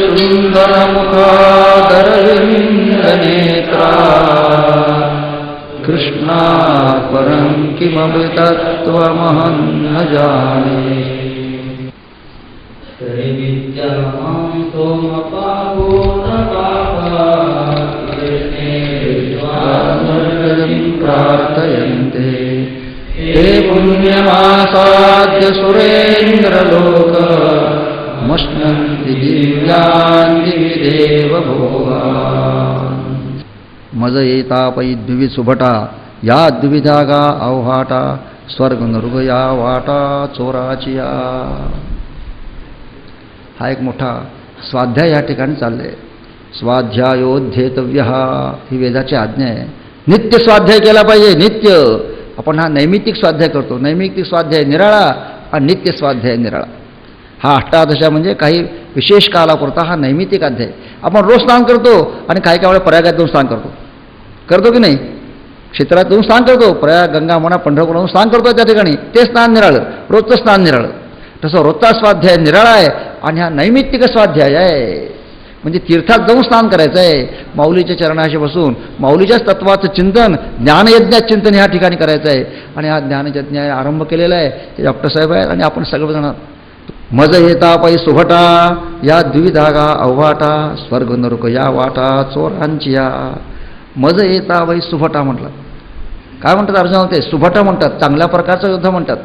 सुंदरमुखादरविन्दनेत्रा कृष्णात् परं किमपि तत्त्वमहं न जाने। त्रैविद्यमां सोमपापो न पापः कृष्णे विश्वासं प्रार्थयन्ते ते पुण्यमासाद्य सुरेन्द्रलोक मश्नन्ति दिव्यान् दिविदेव भोगान्। मज येता पै द्विविध सुभटा या द्विविधागा अवहाटा स्वर्ग नर्ग या वाटा चोराचिया। हा एक मोठा स्वाध्याय या ठिकाणी चालले. स्वाध्यायोध्येतव्य ही वेदाची आज्ञा आहे. नित्य स्वाध्याय केला पाहिजे. नित्य आपण हा नैमित्तिक स्वाध्याय करतो. नैमित्तिक स्वाध्याय निराळा आणि नित्य स्वाध्याय निराळा. हा अष्टादशा म्हणजे काही विशेष कालापुरता हा नैमित्तिक अध्याय. आपण रोज स्नान करतो आणि काही काही वेळा प्रयागात जाऊन स्नान करतो की नाही. क्षेत्रात जाऊन स्नान करतो. प्रयाग गंगा म्हणा पंढरपूर स्नान करतो त्या ठिकाणी. ते स्नान निराळं. रोजचं स्नान निराळं. तसं रोजचा स्वाध्याय निराळा आहे आणि हा नैमित्तिक स्वाध्याय आहे. म्हणजे तीर्थात जाऊन स्नान करायचं आहे. माऊलीच्या चरणाशी बसून माऊलीच्याच तत्वाचं चिंतन ज्ञानयज्ञात चिंतन ह्या ठिकाणी करायचं आहे. आणि हा ज्ञानयज्ञ आरंभ केलेला आहे ते डॉक्टर साहेब आहेत आणि आपण सर्वजण. मज येता पै सुभटा या द्विधागा अववाटा स्वर्ग नरक या वाटा चोरांची या. मज येता वै सुभटा म्हटलं. काय म्हणतात अर्जुना ते सुभटा म्हणतात. चांगल्या प्रकारचा योद्धा म्हणतात.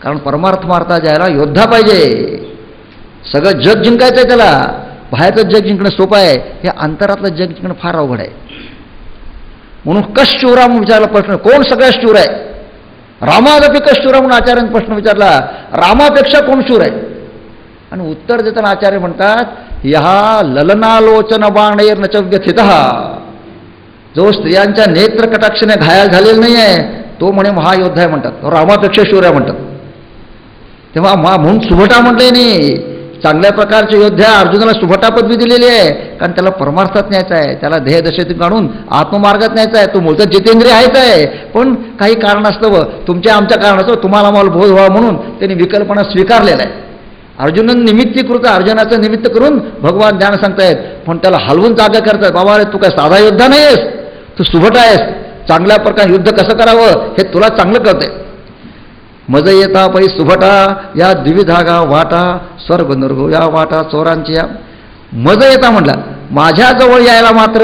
कारण परमार्थ मार्था जायला योद्धा पाहिजे. सगळं जग जिंकायचं आहे त्याला. बाहेरचं जग जिंकणं सोपं आहे. हे अंतरातलं जग जिंकणं फार अवघड आहे. म्हणून कशूरा म्हणून विचारला प्रश्न. कोण सगळ्यात शूर आहे. रामादपि कशूरा म्हणून आचार्याने प्रश्न विचारला. रामापेक्षा कोण शूर आहे. आणि उत्तर देताना आचार्य म्हणतात ह्या ललनालोचन बाणैर न च व्यथितः. जो स्त्रियांच्या नेत्र कटाक्षाने घायल झालेला नाही आहे तो म्हणे महायोद्धा आहे म्हणतात. रामापेक्षा शूर आहे म्हणतात. तेव्हा म्हणून सुभटा म्हटले नाही. चांगल्या प्रकारचे योद्ध्या अर्जुनाला सुभटा पदवी दिलेली आहे. कारण त्याला परमार्थात न्यायचं आहे. त्याला ध्येयदशेतून काढून आत्ममार्गात न्यायचा आहे. तो मूळचा जितेंद्रिय आहेच आहे. पण काही कारणास्तव तुमच्या आमच्या कारणास्तव तुम्हाला मला बोध व्हावा म्हणून त्यांनी विकल्पना स्वीकारलेला आहे. अर्जुनन निमित्तीकृत अर्जुनाचं निमित्त करून भगवान ज्ञान सांगतायत. पण त्याला हलवून जागा करतात. बाबा रे तू काय साधा योद्धा नाही आहेस. तू सुभटा आहेस. चांगल्या प्रकारे युद्ध कसं करावं हे तुला चांगलं कळतंय. मज येता पै सुभटा या द्विविधागा वाटा स्वर्ग नर्ग या वाटा चोरांची या. मज येता म्हटला. माझ्याजवळ यायला मात्र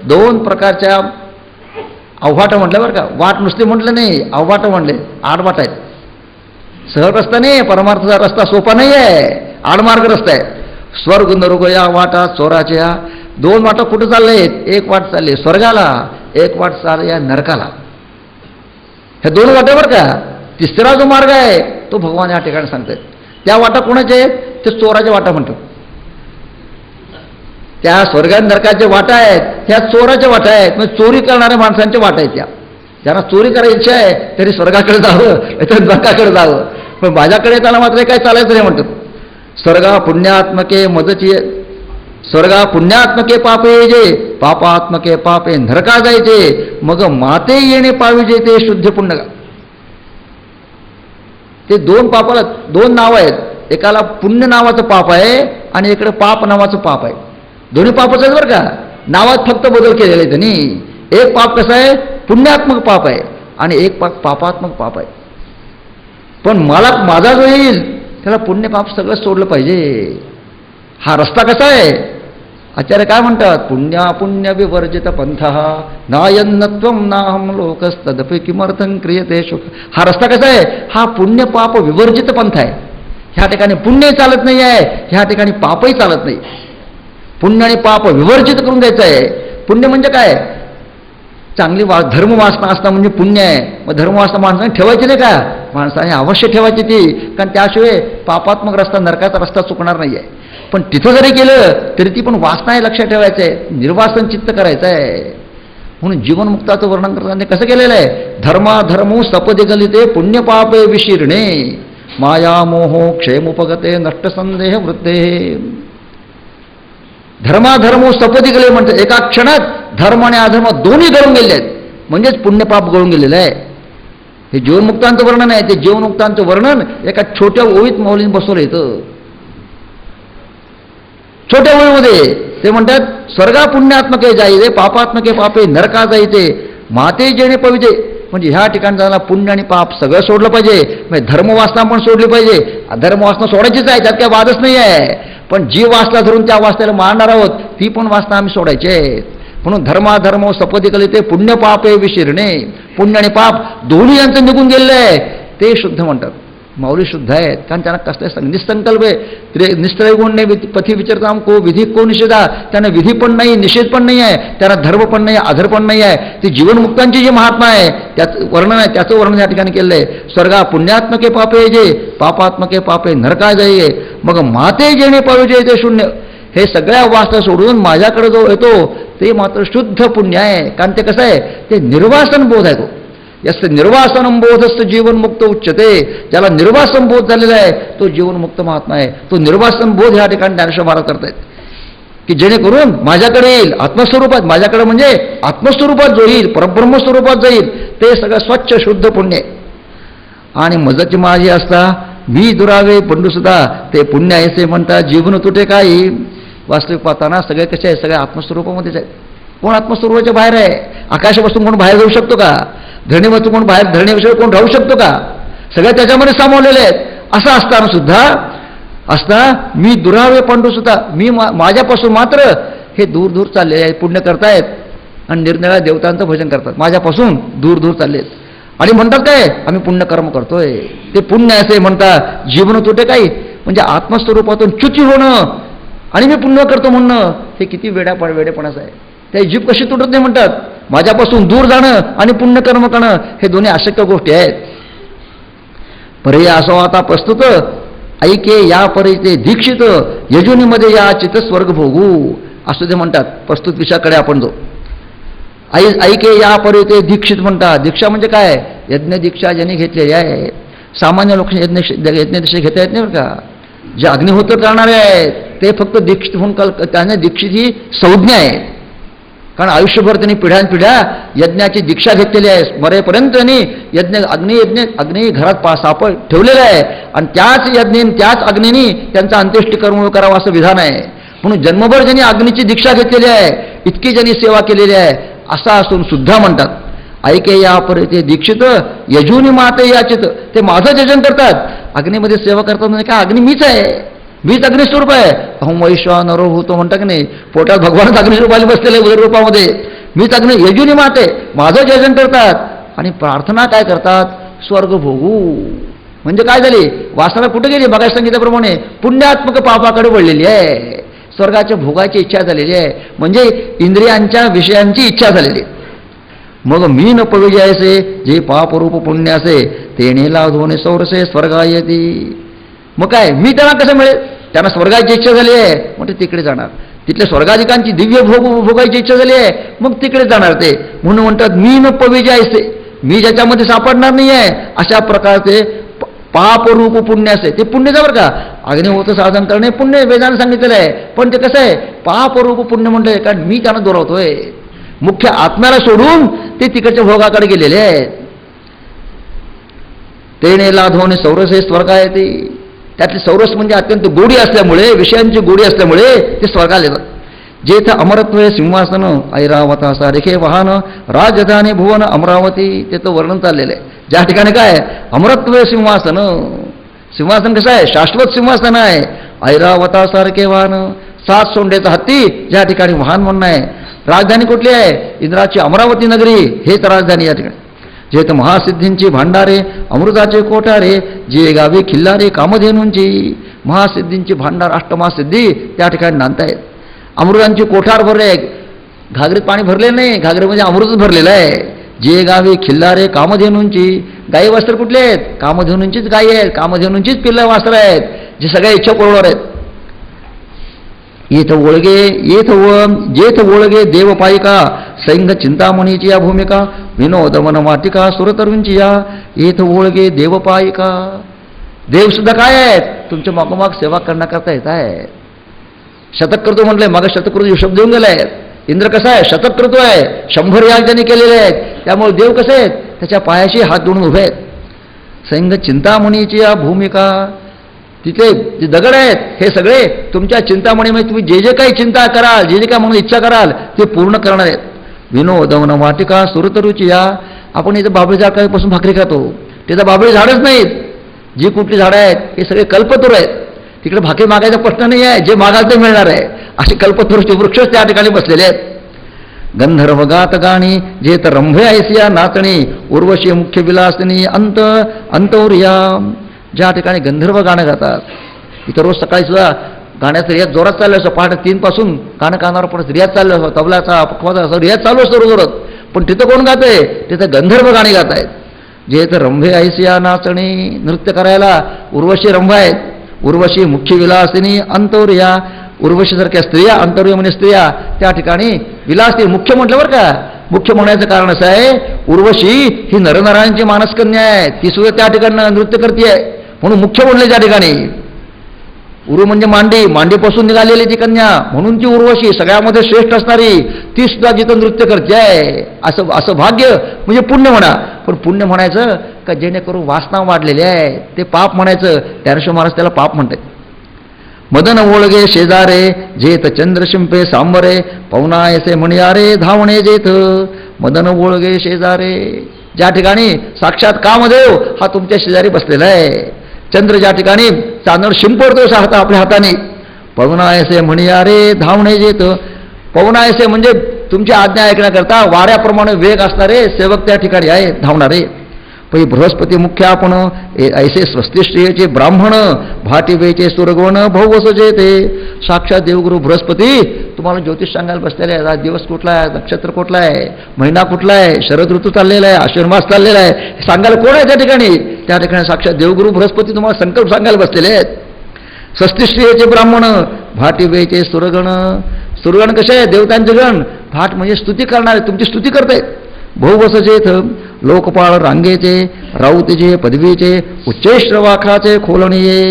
दोन प्रकारच्या अववाटं म्हटलं बरं का. वाट नुसते म्हटलं नाही. अववाटं म्हणले. आडवाट आहेत. सहज रस्ता नाही. परमार्थाचा रस्ता सोपा नाही आहे. आडमार्ग रस्ता आहे. स्वर्ग नर्ग या वाटा चोराच्या. दोन वाटा कुठं चालले आहेत. एक वाट चालली स्वर्गाला. एक वाट चालली या नरकाला. ह्या दोन वाट्या बरं का. तिसरा जो मार्ग आहे तो भगवान या ठिकाणी सांगतात. त्या वाटा कोणाच्या आहेत ते चोराच्या वाटा म्हणतात. त्या स्वर्गात नरकाच्या वाटा आहेत ह्या चोराच्या वाटा आहेत. म्हणजे चोरी करणाऱ्या माणसांच्या वाटा आहेत त्या. ज्यांना चोरी करायची इच्छा आहे तरी स्वर्गाकडे जावं तर नरकाकडे जावं. पण माझ्याकडे त्याला मात्र काही चालायचं नाही म्हणतात. स्वर्गा पुण्यात्मके मदती. स्वर्गा पुण्यात्मके पापे जे पापात्मके पापे नरका जायचे मग माते येणे पाविजे ते शुद्ध पुण्य. ते दोन पापाला दोन नावं आहेत. एकाला पुण्य नावाचं पाप आहे आणि इकडे पाप नावाचं पाप आहे. दोन्ही पापच आहेत बरं का. नावात फक्त बदल केलेला आहे त्यांनी. एक पाप कसं आहे पुण्यात्मक पाप आहे आणि एक पाप पापात्मक पाप आहे. पण मला माझा जो येईल त्याला पुण्य पाप सगळं सोडलं पाहिजे. हा रस्ता कसा आहे. आचार्य काय म्हणतात पुण्य विवर्जित पंथ नायन्नत्वं नाहं लोकस्तदपि किमर्थं क्रियते शोक. हा रस्ता कसा आहे. हा पुण्य पाप विवर्जित पंथ आहे. ह्या ठिकाणी पुण्यही चालत नाही आहे. ह्या ठिकाणी पापही चालत नाही. पुण्य आणि पाप विवर्जित करून द्यायचं आहे. पुण्य म्हणजे काय चांगली धर्मवासना असणं म्हणजे पुण्य आहे. मग धर्मवासना माणसाने ठेवायची नाही का. माणसाने अवश्य ठेवायची ती. कारण त्याशिवाय पापात्मक रस्ता नरकाचा रस्ता चुकणार नाही आहे. पण तिथं जरी केलं तरी ती पण वासना आहे लक्षात ठेवायचं आहे. निर्वासन चित्त करायचं आहे. म्हणून जीवनमुक्ताचं वर्णन करताना कसं केलेलं आहे. धर्माधर्मो सपदे गलिते पुण्यपापे विशीर्णे माया मोहो क्षेमुपगते नष्टसंदेह वृत्ते. धर्माधर्म सपदी गेले म्हणतात. एका क्षणात धर्म आणि अधर्म दोन्ही गळून गेले आहेत. म्हणजेच पुण्यपाप गळून गेलेलं आहे. हे जीवनमुक्तांचं वर्णन आहे. ते जीवनमुक्तांचं वर्णन एका छोट्या ओळीत माऊलीने बसवलं येतं. छोट्या ओळीमध्ये ते म्हणतात, स्वर्गा पुण्यात्मके जाईते पापात्मके पापे नरका जाईते माते जेणे पविते. म्हणजे ह्या ठिकाणी जायला पुण्य आणि पाप सगळं सोडलं पाहिजे. म्हणजे धर्मवासना पण सोडली पाहिजे. धर्मवासना सोडायचीच आहे, त्यात काय वादच नाही आहे. पण जी वासना धरून त्या वासनेला मारणार आहोत ती पण वासना आम्ही सोडायची आहे. म्हणून धर्माधर्म सपदी कलिते पुण्य पाप हे विशीर्णे. पुण्य आणि पाप दोन्ही यांचं निघून गेलेलं आहे. ते शुद्ध म्हणतात. माऊली शुद्ध आहेत, कारण त्यांना कसले निसंकल्प आहे. निस्त्रय गुण नाही पथी विचारताम को विधी को निषेधा. त्यांना विधी पण नाही, निषेध पण नाही आहे. त्यांना धर्म पण नाही, अधर पण नाही आहे. ती जीवनमुक्तांची जी महात्मा आहे त्याचं वर्णन आहे, त्याचं वर्णन या ठिकाणी केलं आहे. स्वर्गा पुण्यात्मके पापे जे पापात्मके पापे नरका जाईये मग माते जेणे पाविजे ते शून्य. हे सगळ्या वासना सोडून माझ्याकडे जो येतो ते मात्र शुद्ध पुण्य आहे. कारण ते कसं आहे, ते निर्वासन बोध आहे. तो यस्य निर्वासनम बोधस्त जीवनमुक्त उच्चते. ज्याला निर्वासन बोध झालेला आहे तो जीवनमुक्त महात्मा आहे. तो निर्वासन बोध या ठिकाणी ज्ञानेश्वर महाराज करतायत की जेणेकरून माझ्याकडे येईल आत्मस्वरूपात. माझ्याकडे म्हणजे आत्मस्वरूपात जो येईल, परब्रह्मस्वरूपात जाईल ते सगळं स्वच्छ शुद्ध पुण्य. आणि मजची माझी असता मी दुरावे पंडूसुद्धा ते पुण्य ऐसे म्हणतात जीवन तुटे काही. वास्तविक पाहताना सगळे कसे आहे, सगळे आत्मस्वरूपामध्येच आहेत. कोण आत्मस्वरूपाच्या बाहेर आहे? आकाशापासून कोण बाहेर जाऊ शकतो का? धरणीपासून कोण बाहेर, धरणीविषयी कोण राहू शकतो का? सगळे त्याच्यामध्ये सामावलेले आहेत. असं असताना सुद्धा मी दुरावे पंडू सुद्धा मी माझ्यापासून मात्र हे दूर दूर चालले आहेत. पुण्य करतायत आणि निरनिराळ्या देवतांचं भजन करतात. माझ्यापासून दूर दूर चाललेत आणि म्हणतात काय, आम्ही पुण्यकर्म करतोय. ते पुण्य असे म्हणतात जीवन तुटे काही. म्हणजे आत्मस्वरूपातून च्युती होणं आणि मी पुण्य करतो म्हणणं हे किती वेडेपणाचं आहे. त्या जीभ कशी तुटत नाही म्हणतात. माझ्यापासून दूर जाणं आणि पुण्यकर्म करणं हे दोन्ही अशक्य गोष्टी आहेत. पर्याय असो आता प्रस्तुत ऐके या परिते दीक्षित यजुनीमध्ये या चित स्वर्ग भोगू. असू दे म्हणतात. प्रस्तुत विषयाकडे आपण जो ऐके या परिते दीक्षित म्हणतात. दीक्षा म्हणजे काय? यज्ञ दीक्षा ज्यांनी घेतलेली आहे. सामान्य लोक यज्ञ दीक्षा घेता येत नाही बरं का. जे अग्निहोत्र करणारे आहेत ते फक्त दीक्षित होऊन त्यांना दीक्षित ही संज्ञा आहे. कारण आयुष्यभर त्यांनी पिढ्यानपिढ्या यज्ञाची दीक्षा घेतलेली आहे. मरेपर्यंत त्यांनी अग्नी घरात सापड ठेवलेला आहे आणि त्याच यज्ञेने त्याच अग्नीने त्यांचा अंत्येष्टी कर्म करावा असं विधान आहे. म्हणून जन्मभर ज्यांनी अग्नीची दीक्षा घेतलेली आहे, इतकी ज्यांनी सेवा केलेली आहे असा असून सुद्धा म्हणतात ऐके या परिते दीक्षित यजुनी माते याचित. ते माझं यजन करतात. अग्नीमध्ये सेवा करतात म्हणजे काय, अग्नी मीच आहे, मीच अग्निस्वरूप आहे. अहम वैश्वानरो होतो म्हणता की नाही, पोटात भगवानच अग्निस्वरूपाला बसलेले उदर रूपामध्ये. मीच अग्नी यजुनी माते माझं यजन करतात आणि प्रार्थना काय करतात, स्वर्ग भोगू. म्हणजे काय झाली, वासना कुठे गेली? बघा सांगितल्याप्रमाणे पुण्यात्मक पापाकडे वळलेली आहे. स्वर्गाच्या भोगाची इच्छा झालेली आहे. म्हणजे इंद्रियांच्या विषयांची इच्छा झालेली. मग मी न पविजयासे जे पापरूप पुण्य असे तेने लाधोने सौरसे स्वर्गायती. मग काय, मी त्यांना कसं मिळेल? त्यांना स्वर्गाची इच्छा झाली आहे मग ते तिकडे जाणार. तिथल्या स्वर्गाधिकांची दिव्य भोगायची इच्छा झाली आहे मग तिकडे जाणार ते. म्हणून म्हणतात मी न पविजयासे, मी ज्याच्यामध्ये सापडणार नाही आहे अशा प्रकारचे पापरूप पुण्य असे. ते पुण्यचं बरं का, अग्निहोत्र साधन करणे पुण्य वेदाने सांगितलेलं आहे. पण ते कसं आहे, पापरूप पुण्य म्हणतंय कारण मी त्यांना दुरावतोय. मुख्य आत्म्याला सोडून ते तिकडच्या भोगाकडे गेलेले आहेत. तेने लाधोने सौरसे स्वर्गा येते. त्यातली सौरस म्हणजे अत्यंत गोडी असल्यामुळे, विषयांची गोडी असल्यामुळे ते स्वर्गाला येतात. जेथ अमरत्व सिंहासन ऐरावता सारेखे वाहन राजधानी भुवन अमरावती. ते तो वर्णन चाललेलं आहे. ज्या ठिकाणी काय अमरत्व सिंहासन, सिंहासन कसं आहे, शाश्वत सिंहासन आहे. ऐरावतासारखे वाहन, 7 सोंडेचा हत्ती ज्या ठिकाणी वाहन म्हणणं आहे. राजधानी कुठली आहे? इंद्राची अमरावती नगरी हेच राजधानी या ठिकाणी. जेथ महासिद्धींची भांडारे अमृताचे कोठारे जे गावी खिल्लारे कामधेनूंची. महासिद्धींची भांडार, अष्टमहासिद्धी त्या ठिकाणी नांदतायत. अमृतांची कोठार भरले, घागरीत पाणी भरले नाही, घागरीमध्ये अमृतच भरलेलं आहे. जे गावी खिल्लारे कामधेनूंची. गाई वस्त्र कुठले आहेत? कामधेनूंचीच गायी आहेत, कामधेनूंचीच पिल्ला वास्त्र आहेत, जे सगळ्या इच्छा पुरवणार आहेत. जेथ ओळगे देवपायिका सैंग चिंतामणीची या भूमिका विनोदमन वाटिका सुरतरुंची या. येथ ओळगे देवपायिका. देव सुद्धा काय आहेत? तुमच्या मागोमाग सेवा करण्याकरता येत आहेत. शतक करतो म्हटलंय, मग शतकृती शब्द देऊन गेलाय. इंद्र कसा आहे? शतक करतो आहे, 100 याग त्यांनी केलेले आहेत. त्यामुळे देव कसे आहेत? त्याच्या पायाशी हात जोडून उभे आहेत. संघ चिंतामणीची या भूमिका, तिथे जे दगड आहेत हे सगळे तुमच्या चिंतामणीमध्ये तुम्ही जे जे काही चिंता कराल, जे जे काही म्हणून इच्छा कराल ते पूर्ण करणार आहेत. विनोदवन वाटिका सुरतरुची या, आपण इथं बाबळी झाडापासून भाकरी खातो, तिथं बाबळी झाडच नाहीत. जी कुठली झाडं आहेत हे सगळे कल्पतरू आहेत. तिकडे भाकरी मागायचा प्रश्न नाही आहे, जे मागाल ते मिळणार आहे. असे कल्पतरूचे वृक्ष त्या ठिकाणी बसलेले आहेत. गंधर्व गात गाणी जे तर रंभे ऐसिया नाचणी, उर्वशी मुख्य विलासनी अंत अंतौरिया. ज्या ठिकाणी गंधर्व गाणं गातात, इथं रोज सकाळी सुद्धा गाण्याचा रियाज जोरात चाललं असतो. पहाटे 3 पासून गाणं कानावर पडत रियाज चाललं असतो, तबलाचा पखवाचा असं रियाज चालू असतो जोरात. पण तिथं कोण गात आहे? तिथं गंधर्व गाणी गात आहेत. जे तर रंभे ऐसिया नाचणी, नृत्य करायला उर्वशी रंभ आहेत. उर्वशी मुख्य विलासिनी अंतौरिया, उर्वशीसारख्या स्त्रिया, अंतर्य म्हणजे स्त्रिया त्या ठिकाणी विलासतील. मुख्य म्हटलं बरं का, मुख्य म्हणायचं कारण असं आहे, उर्वशी ही नरनारायणची मानसकन्या आहे, ती सुद्धा त्या ठिकाणी नृत्य करते आहे म्हणून मुख्य म्हणले त्या ठिकाणी. उरु म्हणजे मांडी, मांडीपासून निघालेली ती कन्या म्हणून ती उर्वशी, सगळ्यामध्ये श्रेष्ठ असणारी ती सुद्धा जिथं नृत्य करते आहे. असं भाग्य म्हणजे पुण्य म्हणा. पण पुण्य म्हणायचं का जेणेकरून वासना वाढलेली आहे ते पाप म्हणायचं. ज्ञानेश्वर महाराज त्याला पाप म्हणतात. मदन ओळगे शेजारे जेत चंद्रशिंपे सांबरे, पवनायसे म्हणयारे धावणे जेथ. मदन ओळगे शेजारे, ज्या ठिकाणी साक्षात कामदेव हा तुमच्या शेजारी बसलेला आहे. चंद्र ज्या ठिकाणी चांदर शिंपडतो हात आपल्या हाताने. पवनायसे म्हणयारे धावणे जेथ. पवनायसे म्हणजे तुमची आज्ञा ऐकण्याकरता वाऱ्याप्रमाणे वेग असणारे सेवक त्या ठिकाणी आहेत, धावणारे. पै बृहस्पती मुख्य आपण ऐसे स्वस्तिश्रियेचे ब्राह्मण, भाटिवेचे सुरगवण भौवसजे ते. साक्षात देवगुरु बृहस्पती तुम्हाला ज्योतिष सांगायला बसलेले आहे. आज दिवस कुठला आहे, नक्षत्र कुठला आहे, महिना कुठला आहे, शरद ऋतू चाललेला आहे, आश्विन मास चाललेला आहे, सांगायला कोण आहे त्या ठिकाणी? त्या ठिकाणी साक्षात देवगुरु बृहस्पती तुम्हाला संकल्प सांगायला बसलेले आहेत. स्वस्तिश्रियेचे ब्राह्मण, भाटिवेचे सुरगण. सुरगण कसे आहे? देवतांचे गण. भाट म्हणजे स्तुती करणारे, तुमची स्तुती करतायत. भौवसजेथ लोकपाळ रांगेचे, राऊतेचे पदवीचे, उच्चैश्रवाखाचे खोलणीये.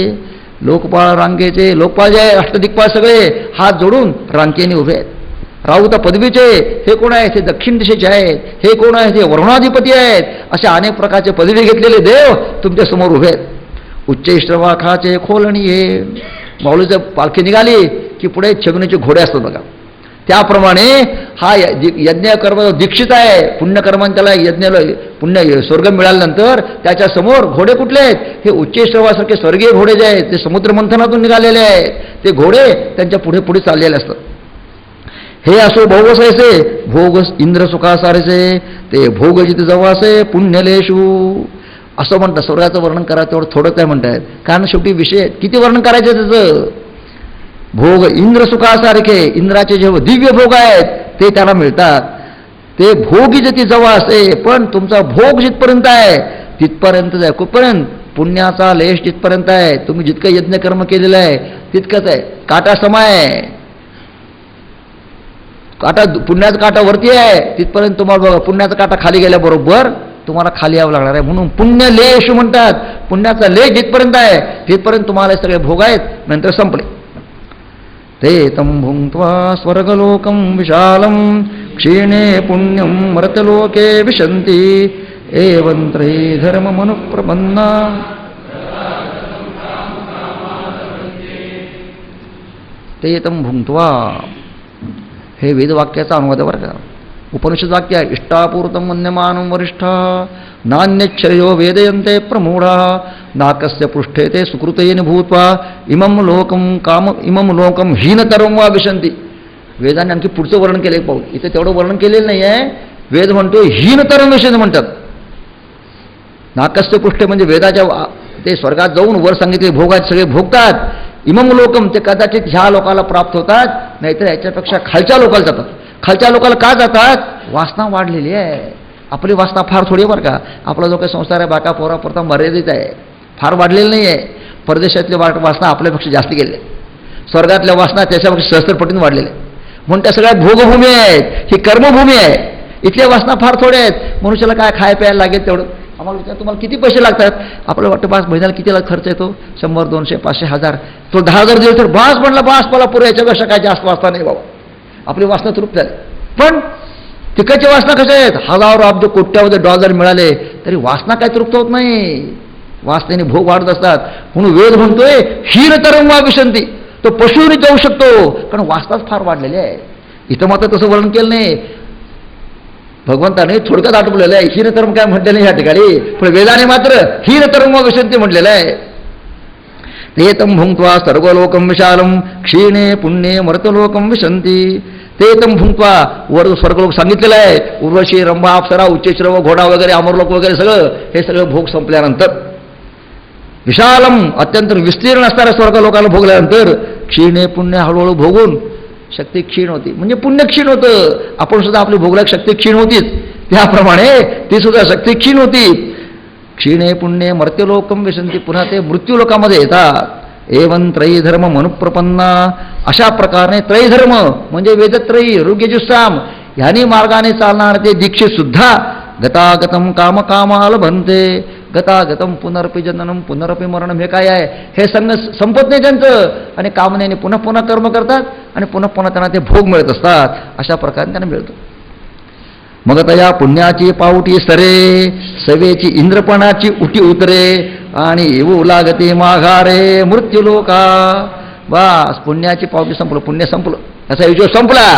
लोकपाळ रांगेचे, लोकपाळ जे आहे अष्टदिक्पाळ सगळे हात जोडून रांगेने उभे आहेत. राऊत पदवीचे हे कोण आहेत? हे दक्षिण दिशेचे आहेत. हे कोण आहेत? हे वरुणाधिपती आहेत. अशा अनेक प्रकारचे पदवी घेतलेले देव तुमच्या समोर उभे आहेत. उच्चैश्रवाखाचे खोलणीये. माऊलीचं पालखी निघाली की पुढे छगणीचे घोडे असतात बघा. त्याप्रमाणे हा यज्ञ कर्म दीक्षित आहे, पुण्यकर्माने त्याला यज्ञाला पुण्य स्वर्ग मिळाल्यानंतर त्याच्या समोर घोडे कुठले आहेत? हे उच्चैश्रवासारखे स्वर्गीय घोडे जे आहेत ते समुद्र मंथनातून निघालेले आहेत. ते घोडे त्यांच्या पुढे पुढे चाललेले असतात. हे असो भोगसैसे, भोग इंद्र सुखासारेसे, ते भोग जिथे जवासे पुण्यलेशू. असं म्हणतात. स्वर्गाचं वर्णन करा तेवढं थोडंच आहे म्हणतात, कारण शेवटी विषय किती वर्णन करायचं त्याचं. भोग इंद्र सुखासारखे, इंद्राचे जे दिव्य भोग आहेत ते त्याला मिळतात. ते भोगी जिथे जवळ असे, पण तुमचा भोग जिथपर्यंत आहे तिथपर्यंत आहे. कुठपर्यंत? पुण्याचा लेश जिथपर्यंत आहे. तुम्ही जितकं यज्ञकर्म केलेलं आहे तितकंच आहे. काटा समय आहे, काटा पुण्याचा काटा वरती आहे तिथपर्यंत तुम्हाला बघा. पुण्याचा काटा खाली गेल्याबरोबर तुम्हाला खाली यावं लागणार आहे. म्हणून पुण्य लेश म्हणतात. पुण्याचा लेश जिथपर्यंत आहे तिथपर्यंत तुम्हाला सगळे भोग आहेत, नंतर संपले. ते तं भुङ्क्त्वा स्वर्गलोकं विशालं क्षीणे पुण्यं मर्त्यलोके विशन्ति एवं त्रयी धर्ममनुप्रपन्ना. ते तं भुङ्क्त्वा हे वेदवाक्याचा अनुवाद आहे बरं का. उपनिषद वाक्य आहे. इष्टापूर्तं वन्यमानं वरिष्ठा नान्यच्छ्रयो वेदयन्ते प्रमूढा नाकस्य पृष्ठे ते सुकृतेन भूत्वा इमं लोकं हीनतरं वा विशन्ति. वेदाने आणखी पुढचं वर्णन केलं एक पाऊल. इथे तेवढं वर्णन केलेलं नाही आहे. वेद म्हणतो हीनतरं विशन्ति म्हणतात. नाकस्य पृष्ठे म्हणजे वेदाच्या ते स्वर्गात जाऊन वर सांगितले भोगात सगळे भोगतात. इमं लोकम ते कदाचित ह्या लोकाला प्राप्त होतात, नाहीतर याच्यापेक्षा खालच्या लोकाला जातात. खालच्या लोकाला का जातात? वासना वाढलेली आहे. आपली वासना फार थोडी बरं का. आपला जो काही संसार आहे बाका पोरापुरता मर्यादित आहे, फार वाढलेलं नाही आहे. परदेशातले वासना आपल्यापेक्षा जास्त गेले. स्वर्गातल्या वासना त्याच्यापेक्षा सहस्त्रपटीने वाढलेल्या आहेत. म्हणून त्या सगळ्या भोगभूमी आहेत. ही कर्मभूमी आहे. इथल्या वासना फार थोड्या आहेत. मनुष्याला काय खाय प्यायला लागेल तेवढं आम्हाला विचार तुम्हाला किती पैसे लागतात, आपल्याला वाटतं बास महिन्याला कितीला खर्च येतो, 100, 200, 500, 1000, तो 10,000 दिले तर बास म्हणला, बास मला पुरे, याच्यापेक्षा काय जास्त वाचता नाही बाबा, आपली वासना तृप्त झाली. पण तिकडच्या वासना कशा आहेत, हजारो अब्ज कोट्यावधी डॉलर मिळाले तरी वासना काय तृप्त होत नाही, वासनेने भोग वाढत असतात. म्हणून वेद म्हणतोय हीर तरंगवा विशंती, तो पशुनी जाऊ शकतो, कारण वासनाच फार वाढलेली आहे. इथं मात्र तसं वर्णन केलं नाही, भगवंताने थोडक्यात आटवलेलं आहे. हीर तरंग काय म्हटलेलं नाही या ठिकाणी, पण वेदाने मात्र हीर तरंगवा विशंती म्हटलेलं आहे. ते तम भुंक्त्वा सर्वलोकम विशालम क्षीणे पुण्ये मर्तलोकम विशंती. ते तम भुंक्त्वा वर स्वर्गलोक सांगितलेलं आहे, उर्वशी, रंभा, अप्सरा, उच्चश्रव, घोडा वगैरे, अमरलोक वगैरे सगळं, हे सगळं भोग संपल्यानंतर विशालम अत्यंत विस्तीर्ण असणाऱ्या स्वर्गलोकाला भोगल्यानंतर क्षीणे पुण्य हळूहळू भोगून शक्ती क्षीण होती, म्हणजे पुण्य क्षीण होतं. आपण सुद्धा आपली भोगल्या शक्ती क्षीण होतीच, त्याप्रमाणे ती सुद्धा शक्ती क्षीण होती. क्षीणे पुण्ये मर्त्यलोकम विशंती, पुन्हा ते मृत्यूलोकामध्ये येतात. एवं त्रयीधर्म मनुप्रपन्ना, अशा प्रकारे त्रयीधर्म म्हणजे वेदत्रयी ऋग्यजुस्साम ह्यानी मार्गाने चालणार ते दीक्षित सुद्धा गतागतम कामकामाल बनते. गतागतम पुनरपि जननम पुनरपि मरणम, हे काय आहे, हे संपत नाही त्यांचं, आणि कामनेने पुन्हा पुन्हा कर्म करतात आणि पुन्हा पुन्हा त्यांना ते भोग मिळत असतात. अशा प्रकारे त्यांना मिळतं. मग तया पुण्याची पावटी सरे, सवेची इंद्रपणाची उटी उतरे, आणि येऊ लागते माघारे मृत्यूलोका. बस पुण्याची पावटी संपलं, पुण्य संपलं, याचा विजय संपला.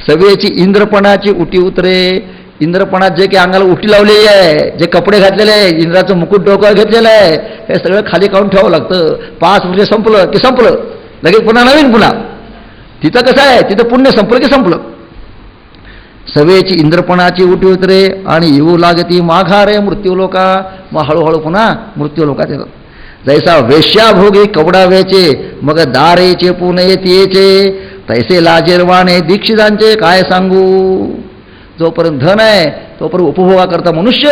सवेची इंद्रपणाची उटी उतरे, इंद्रपणात जे काही अंगाला उटी लावलेली आहे, जे कपडे घातलेले आहे, इंद्राचं मुकुट डोक्यावर घेतलेलं आहे, हे सगळं खाली काढून ठेवावं लागतं. 5 वर्ष संपलं की संपलं, लगेच पुन्हा नवीन पुन्हा. तिथं कसं आहे, तिथं पुण्य संपलं की संपलं. सवेची इंद्रपणाची उटी उतरे आणि येऊ लागती माघारे मृत्यूलोका, मग हळूहळू पुन्हा मृत्यूलोकात येतात. जैसा वेश्या भोगी कवडा वेचे, मग दारेचे पुणे येते, तैसे लाजेरवाणे दीक्षितांचे काय सांगू. जोपर्यंत धन आहे तोपर्यंत उपभोगा करता मनुष्य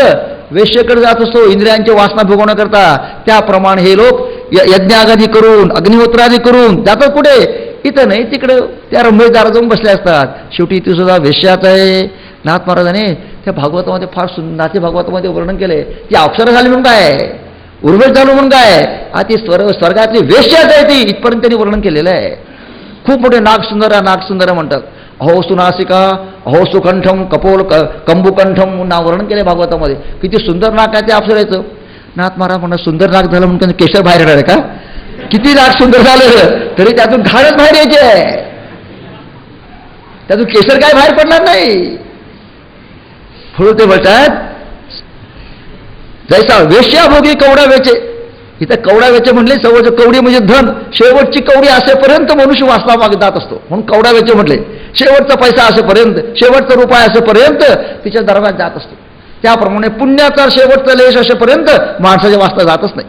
वेश्येकडे जात असतो, इंद्रियांची वासना भोगवण्याकरता. त्याप्रमाणे हे लोक यज्ञागादी करून, अग्निहोत्रादी करून जातात कुठे, इथं नाही तिकडं त्या रंभेदारा जाऊन बसले असतात. शेवटी ती सुद्धा वेश्याच आहे. नाथ महाराजांनी त्या भागवतामध्ये फार नाथी भागवतामध्ये वर्णन केले, ती अप्सरा झाली म्हणून काय, उर्वश झालो म्हणून काय, ती स्वर्गातली वेश्याच आहे, ती इथपर्यंत त्यांनी वर्णन केलेलं आहे. खूप मोठे नागसुंदरा म्हणतात. अहो सुनासिका, अहो सुकंठम, कपोल कंबुकंठम नाव वर्णन केले भागवतामध्ये. किती सुंदर नाक आहे ते अप्सरेचं. नाथ महाराज म्हणतात सुंदर नाक झालं म्हणून त्यांनी केशर बाहेर येणार आहे का, किती नाक सुंदर झालं तरी त्यातून घाणच बाहेर यायचे आहे, त्यातून केसर काय बाहेर पडणार नाही. पुढे ते म्हणतात जैसा वेश्या भोगी कवडा वेचे, इथं कवडा वेचे म्हणले, सवय कवडी म्हणजे धन, शेवटची कवडी असेपर्यंत मनुष्य वासना मागे जात असतो, म्हणून कवडा वेचे म्हटले. शेवटचा पैसा असेपर्यंत, शेवटचा रुपया असेपर्यंत तिच्या दरम्यान जात असतो. त्याप्रमाणे पुण्याचा शेवटचा लेश असेपर्यंत माणसाच्या वासना जातच नाही,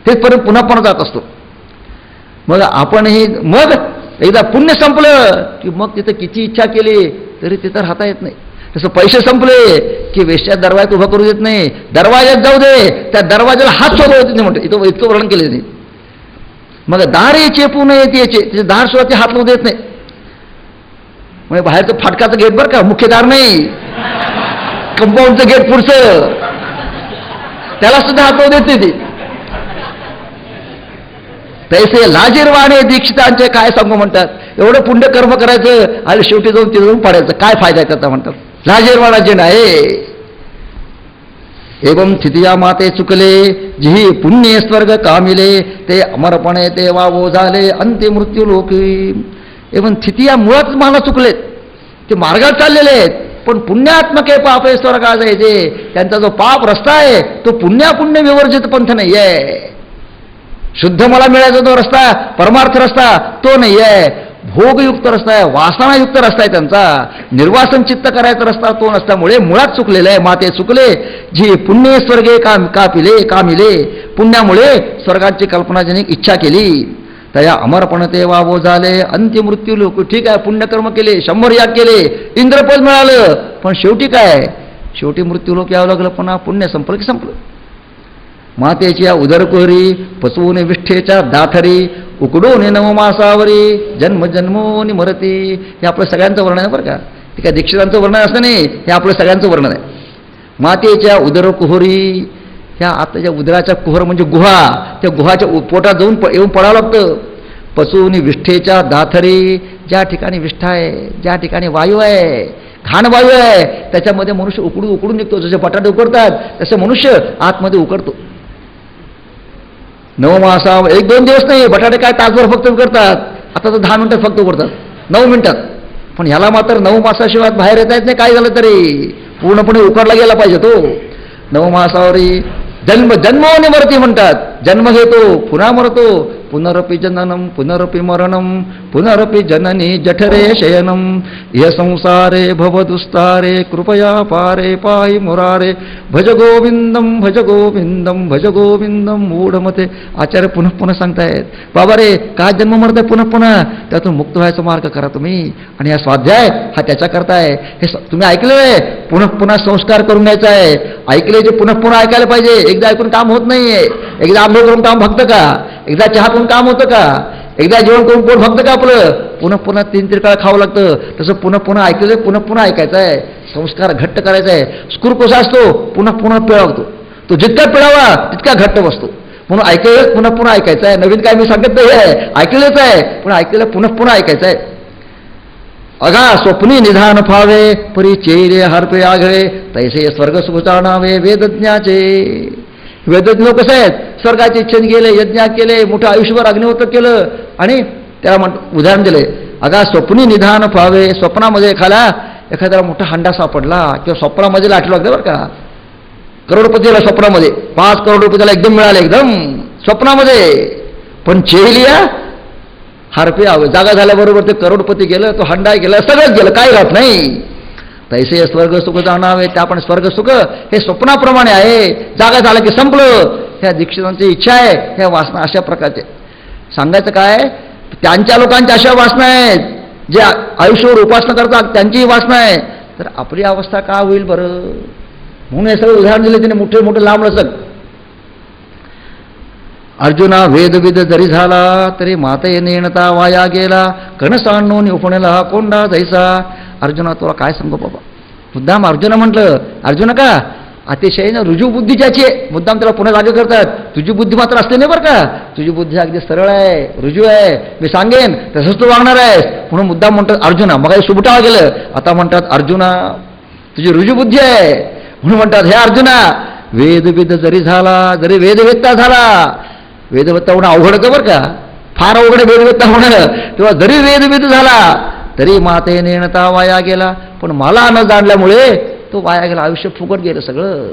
तेचपर्यंत पुन्हा पुन्हा जात असतो. मग आपणही मग एकदा पुण्य संपलं की मग तिथं किती इच्छा केली तरी तिथं राहता येत नाही. तसं पैसे संपले की वेश्या दरवाजात उभा करू देत नाही, दरवाज्यात जाऊ दे, त्या दरवाजाला हात शोधू देत नाही म्हणतो. इतकं वर्णन केले नाही. मग दार चेपू नये याचे, त्याचे दार सुद्धा ते हात लावू देत नाही. म्हणजे बाहेरचं फाटकाचं गेट बरं का, मुख्य दार नाही, कंपाऊंडचं गेट पुढचं, त्याला सुद्धा हात लावू देत नाही. ते तैसे लाजीरवाणे दीक्षितांचे काय सांगू म्हणतात. एवढं पुण्य कर्म करायचं आणि शेवटी जाऊन तिथं जाऊन पडायचं, काय फायदा आहे त्याचा म्हणतात. लाजीरवाणाचे नाही. एवं स्थितिया माते चुकले, जी पुण्य स्वर्ग कामिले, ते अमरपणे ते वावो झाले अंत्य मृत्यू लोकी. एवं स्थितिया मुळात मला चुकलेत, ते मार्गात चाललेले आहेत, पण पुण्यात्मके पापे स्वर्गात जायचे. त्यांचा जो पाप रस्ता आहे तो पुण्य विवर्जित पंथ नाही आहे. शुद्ध मला मिळायचा तो रस्ता, परमार्थ रस्ता तो नाही आहे. भोगयुक्त रस्ता आहे, वासनायुक्त रस्ता आहे त्यांचा. निर्वासन चित्त करायचा रस्ता तो नसल्यामुळे मुळात चुकलेला आहे. माते चुकले जी पुण्य स्वर्गे कामिले, पुण्यामुळे स्वर्गाची कल्पनाजनिक इच्छा केली. तया अमरपण ते वावो झाले अंत्य मृत्यू लोक. ठीक आहे, पुण्यकर्म केले, 100 याग केले, इंद्रपद मिळालं, पण शेवटी काय, शेवटी मृत्यू लोक यावं लागलं. पुन्हा पुण्य संपलं की संपलं. मातेच्या उदरकोहरी पचवून विष्ठेच्या दाठरी, उकडून नवमासावरी जन्मोनी मरती. हे आपलं सगळ्यांचं वर्णन आहे बरं का, ते काय दीक्षितांचं वर्णन असं नाही, हे आपलं सगळ्यांचं वर्णन आहे. मातेच्या उदर कुहरी, ह्या आताच्या उदराच्या कुहर म्हणजे गुहा, त्या गुहाच्या पोटात जाऊन येऊन पडावं लागतं. पचून विष्ठेच्या दाथरी, ज्या ठिकाणी विष्ठा आहे, ज्या ठिकाणी वायू आहे, घाण वायू आहे, त्याच्यामध्ये मनुष्य उकडून निघतो. जसे बटाटे उकडतात तसे मनुष्य आतमध्ये उकडतो. 9 मासा 1-2 दिवस नाही, बटाटे काय तासभर फक्त उकडतात, आता तर 10 मिनिटात फक्त उकडतात, 9 मिनिटात. पण ह्याला मात्र 9 मासाशिवाय बाहेर येता येत नाही. काय झालं तरी पूर्णपणे उकडला गेला पाहिजे तो. 9 मासावरी जन्मोनिवर्ती म्हणतात. जन्म घेतो पुन्हा मरतो. पुनरपि जननम पुनरपि मरणम पुनरपि जननी जठरे शयनम य संसारे भवदुस्तारे कृपया पारे पायी मुरारे भज गोविंदम भज गोविंदम भज गोविंदम मूढमते. आचार्य पुन्हा पुन्हा सांगतायत, बाबा रे का जन्म मरताय पुन्हा पुन्हा, त्यातून मुक्त व्हायचा मार्ग करा तुम्ही. आणि हा स्वाध्याय हा त्याच्या करताय. हे तुम्ही ऐकलेलं आहे, पुन्हा पुन्हा संस्कार करून घ्यायचा आहे. ऐकले जे पुन्हा पुन्हा ऐकायला पाहिजे. एकदा ऐकून काम होत नाहीये. एकदा आंघोळ करून काम भक्त का, एकदा चहा पिऊन काम होतं का, एकदा जेवण करून पोट भक्त का आपलं, पुन्हा पुन्हा 3 काळ खावं लागतं. तसं पुन्हा पुन्हा ऐकलं, पुन्हा पुन्हा ऐकायचं आहे. संस्कार घट्ट करायचा आहे. स्क्रू कसा असतो, पुन्हा पुन्हा पिळावतो. तो जितका पिळावा तितका घट्ट बसतो. म्हणून ऐकलेलं पुन्हा पुन्हा ऐकायचं आहे. नवीन काय मी सांगत नाही आहे, ऐकलेलंच आहे, पण ऐकलेलं पुन्हा पुन्हा ऐकायचं आहे. अगा स्वप्नी निधान फावे परी चेरे हरपे आघळे तैसे स्वर्ग सुचाणावे वेदज्ञाचे. वेदज्ञ कसं आहेत, स्वर्गाची इच्छेने गेले, यज्ञ केले, मोठं आयुष्यभर अग्निहोत्र केलं आणि त्याला उदाहरण दिले. अगा स्वप्नी निधान फावे, स्वप्नामध्ये एखाद्याला मोठा हंडा सापडला किंवा स्वप्नामध्ये लाटलं लागतं बरं का, करोडपतीला स्वप्नामध्ये 5 करोड रुपये त्याला एकदम मिळाले, एकदम स्वप्नामध्ये. पण चेहलिया हरपे आवे, जागा झाल्याबरोबर ते करोडपती गेलं, तो हंडा गेला, सगळंच गेलं, काही राहत नाही. तैसे स्वर्ग सुख जाणावे, त्या पण स्वर्ग सुख हे स्वप्नाप्रमाणे आहे. जागा झालं की संपलं. ह्या दीक्षितांची इच्छा आहे, ह्या वासना अशा प्रकारचे. सांगायचं काय, त्यांच्या लोकांच्या अशा वासना आहेत जे आयुष्यावर उपासना करतात, त्यांचीही वासना आहे. तर आपली अवस्था का होईल बरं. म्हणून हे सगळं उदाहरण दिले तिने, मोठे मोठे लांब लचक. अर्जुना वेदविद जरी झाला तरी माते नेणता वाया गेला, कणसांडून उपणला कोंडा जैसा. अर्जुना तुला काय सांगू बाबा, मुद्दाम अर्जुना म्हटलं. अर्जुन का अतिशय ना रुजू बुद्धी ज्याची आहे, मुद्दाम त्याला पुन्हा जागे करतात. तुझी बुद्धी मात्र असते नाही बरं का, तुझी बुद्धी अगदी सरळ आहे, रुजू आहे, मी सांगेन तसंच तू वागणार आहेस. म्हणून मुद्दाम म्हणतात अर्जुना. मग सुबटावा गेलं, आता म्हणतात अर्जुना तुझी रुजू बुद्धी आहे. म्हणून म्हणतात हे अर्जुना वेदविद जरी झाला, जरी वेदवेत्ता झाला, वेदवेत्ता होणं अवघड होतं बरं का, फार अवघड वेदवेत्ता होणं. तेव्हा जरी वेदविद झाला तरी माते नेणता वाया गेला. पण मला न जाणल्यामुळे तो वाया गेला, आयुष्य फुकट गेलं सगळं.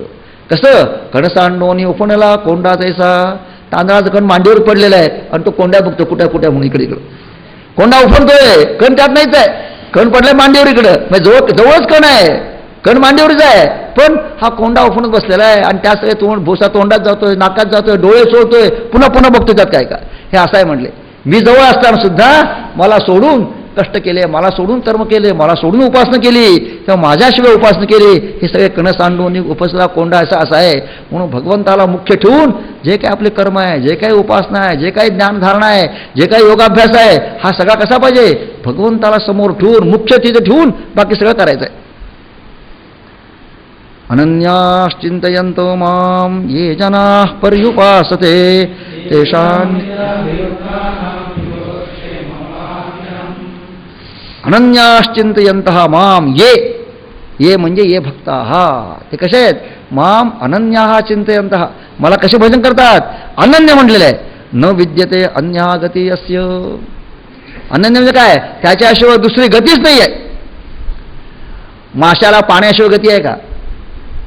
कसं, कणसांडोनी उपणला कोंडा जैसा. तांदळाचं कण मांडीवर पडलेलं आहे आणि तो कोंड्या बघतो कुठ्या कुठ्या म्हणून इकडे कोंडा उफणतोय, कण त्यात नाहीच आहे, कण पडलाय मांडीवर इकडं, म्हणजे जवळच कण आहे, कण मांडीवरच आहे, पण हा कोंडा उफणत बसलेला आहे. आणि त्या सगळे भोसा तोंडात जातोय, नाकात जातोय, डोळे सोडतोय, पुन्हा पुन्हा बघतोय त्यात काय काय. हे असं आहे म्हणले. मी जवळ असताना सुद्धा मला सोडून कष्ट केले, मला सोडून कर्म केले, मला सोडून उपासना केली किंवा माझ्याशिवाय उपासना केली. हे सगळे कणस आणून उपसला कोंडा असं आहे. म्हणून भगवंताला मुख्य ठेवून जे काही आपले कर्म आहे, जे काही उपासना आहे, जे काही ज्ञानधारणा आहे, जे काही योगाभ्यास आहे, हा सगळा कसा पाहिजे, भगवंताला समोर ठेवून, मुख्य तिथे ठेवून बाकी सगळं करायचं आहे. अनन्याश्चिंतयन्तो माम ये जनाः पर्युपासते तेषां. अनन्याश्चिंतयन्तः माम ये म्हणजे ये भक्ताः, ते कसे आहेत, माम अनन्याः चिंतयन्तः, मला कसे भजन करतात. अनन्य म्हटलेलं आहे. न विद्यते अन्या गती अस्य. अनन्य म्हणजे काय, त्याच्याशिवाय दुसरी गतीच नाही आहे. माशाला पाण्याशिवाय गती आहे का,